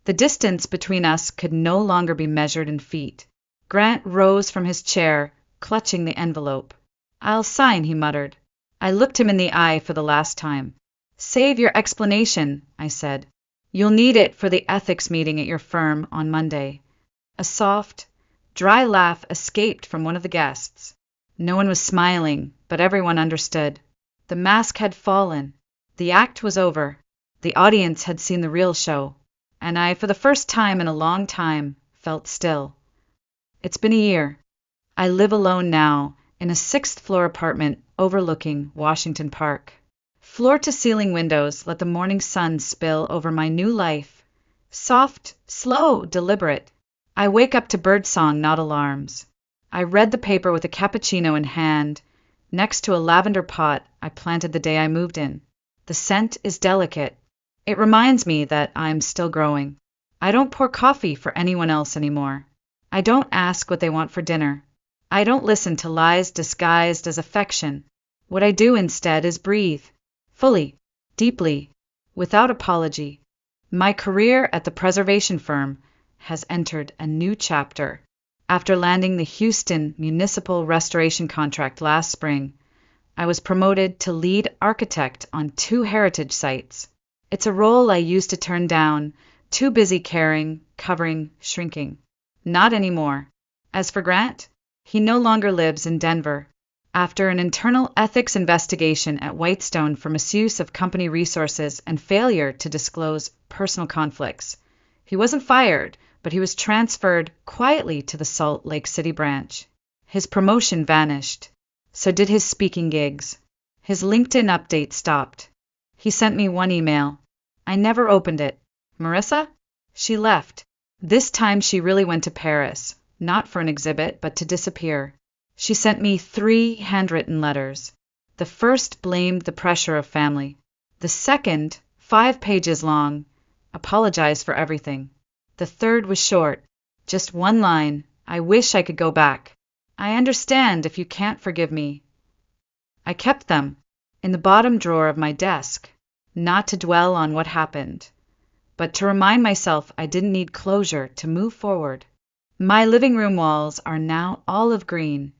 The distance between us could no longer be measured in feet. Grant rose from his chair, clutching the envelope. I'll sign, he muttered. I looked him in the eye for the last time. Save your explanation, I said. You'll need it for the ethics meeting at your firm on Monday. A soft, dry laugh escaped from one of the guests. No one was smiling, but everyone understood. The mask had fallen. The act was over. The audience had seen the real show. And I, for the first time in a long time, felt still. It's been a year. I live alone now, in a 6th-floor apartment overlooking Washington Park. Floor-to-ceiling windows let the morning sun spill over my new life. Soft, slow, deliberate. I wake up to birdsong, not alarms. I read the paper with a cappuccino in hand, next to a lavender pot I planted the day I moved in. The scent is delicate. It reminds me that I'm still growing. I don't pour coffee for anyone else anymore. I don't ask what they want for dinner. I don't listen to lies disguised as affection. What I do instead is breathe. Fully, deeply, without apology. My career at the preservation firm has entered a new chapter. After landing the Houston Municipal Restoration contract last spring, I was promoted to lead architect on 2 heritage sites. It's a role I used to turn down, too busy caring, covering, shrinking. Not anymore. As for Grant, he no longer lives in Denver. After an internal ethics investigation at Whitestone for misuse of company resources and failure to disclose personal conflicts, he wasn't fired, but he was transferred quietly to the Salt Lake City branch. His promotion vanished. So did his speaking gigs. His LinkedIn update stopped. He sent me one email. I never opened it. Marissa? She left. This time she really went to Paris, not for an exhibit, but to disappear. She sent me 3 handwritten letters. The first blamed the pressure of family. The second, 5 pages long, apologized for everything. The third was short, just one line. I wish I could go back. I understand if you can't forgive me. I kept them in the bottom drawer of my desk, not to dwell on what happened, but to remind myself I didn't need closure to move forward. My living room walls are now olive green,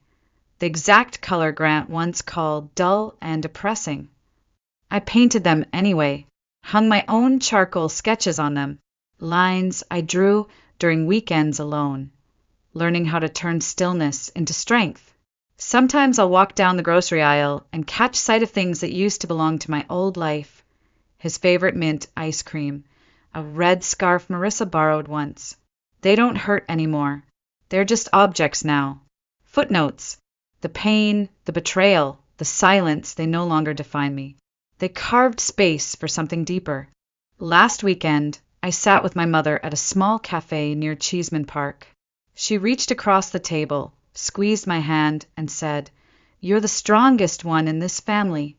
the exact color Grant once called dull and depressing. I painted them anyway, hung my own charcoal sketches on them, lines I drew during weekends alone, learning how to turn stillness into strength. Sometimes I'll walk down the grocery aisle and catch sight of things that used to belong to my old life. His favorite mint ice cream, a red scarf Marissa borrowed once. They don't hurt anymore. They're just objects now. Footnotes. The pain, the betrayal, the silence, they no longer define me. They carved space for something deeper. Last weekend, I sat with my mother at a small cafe near Cheeseman Park. She reached across the table, squeezed my hand, and said, "You're the strongest one in this family."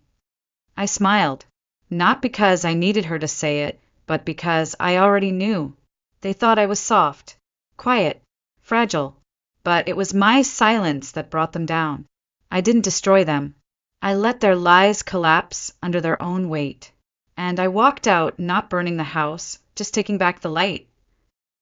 I smiled, not because I needed her to say it, but because I already knew. They thought I was soft, quiet, fragile, but it was my silence that brought them down. I didn't destroy them. I let their lies collapse under their own weight. And I walked out, not burning the house, just taking back the light.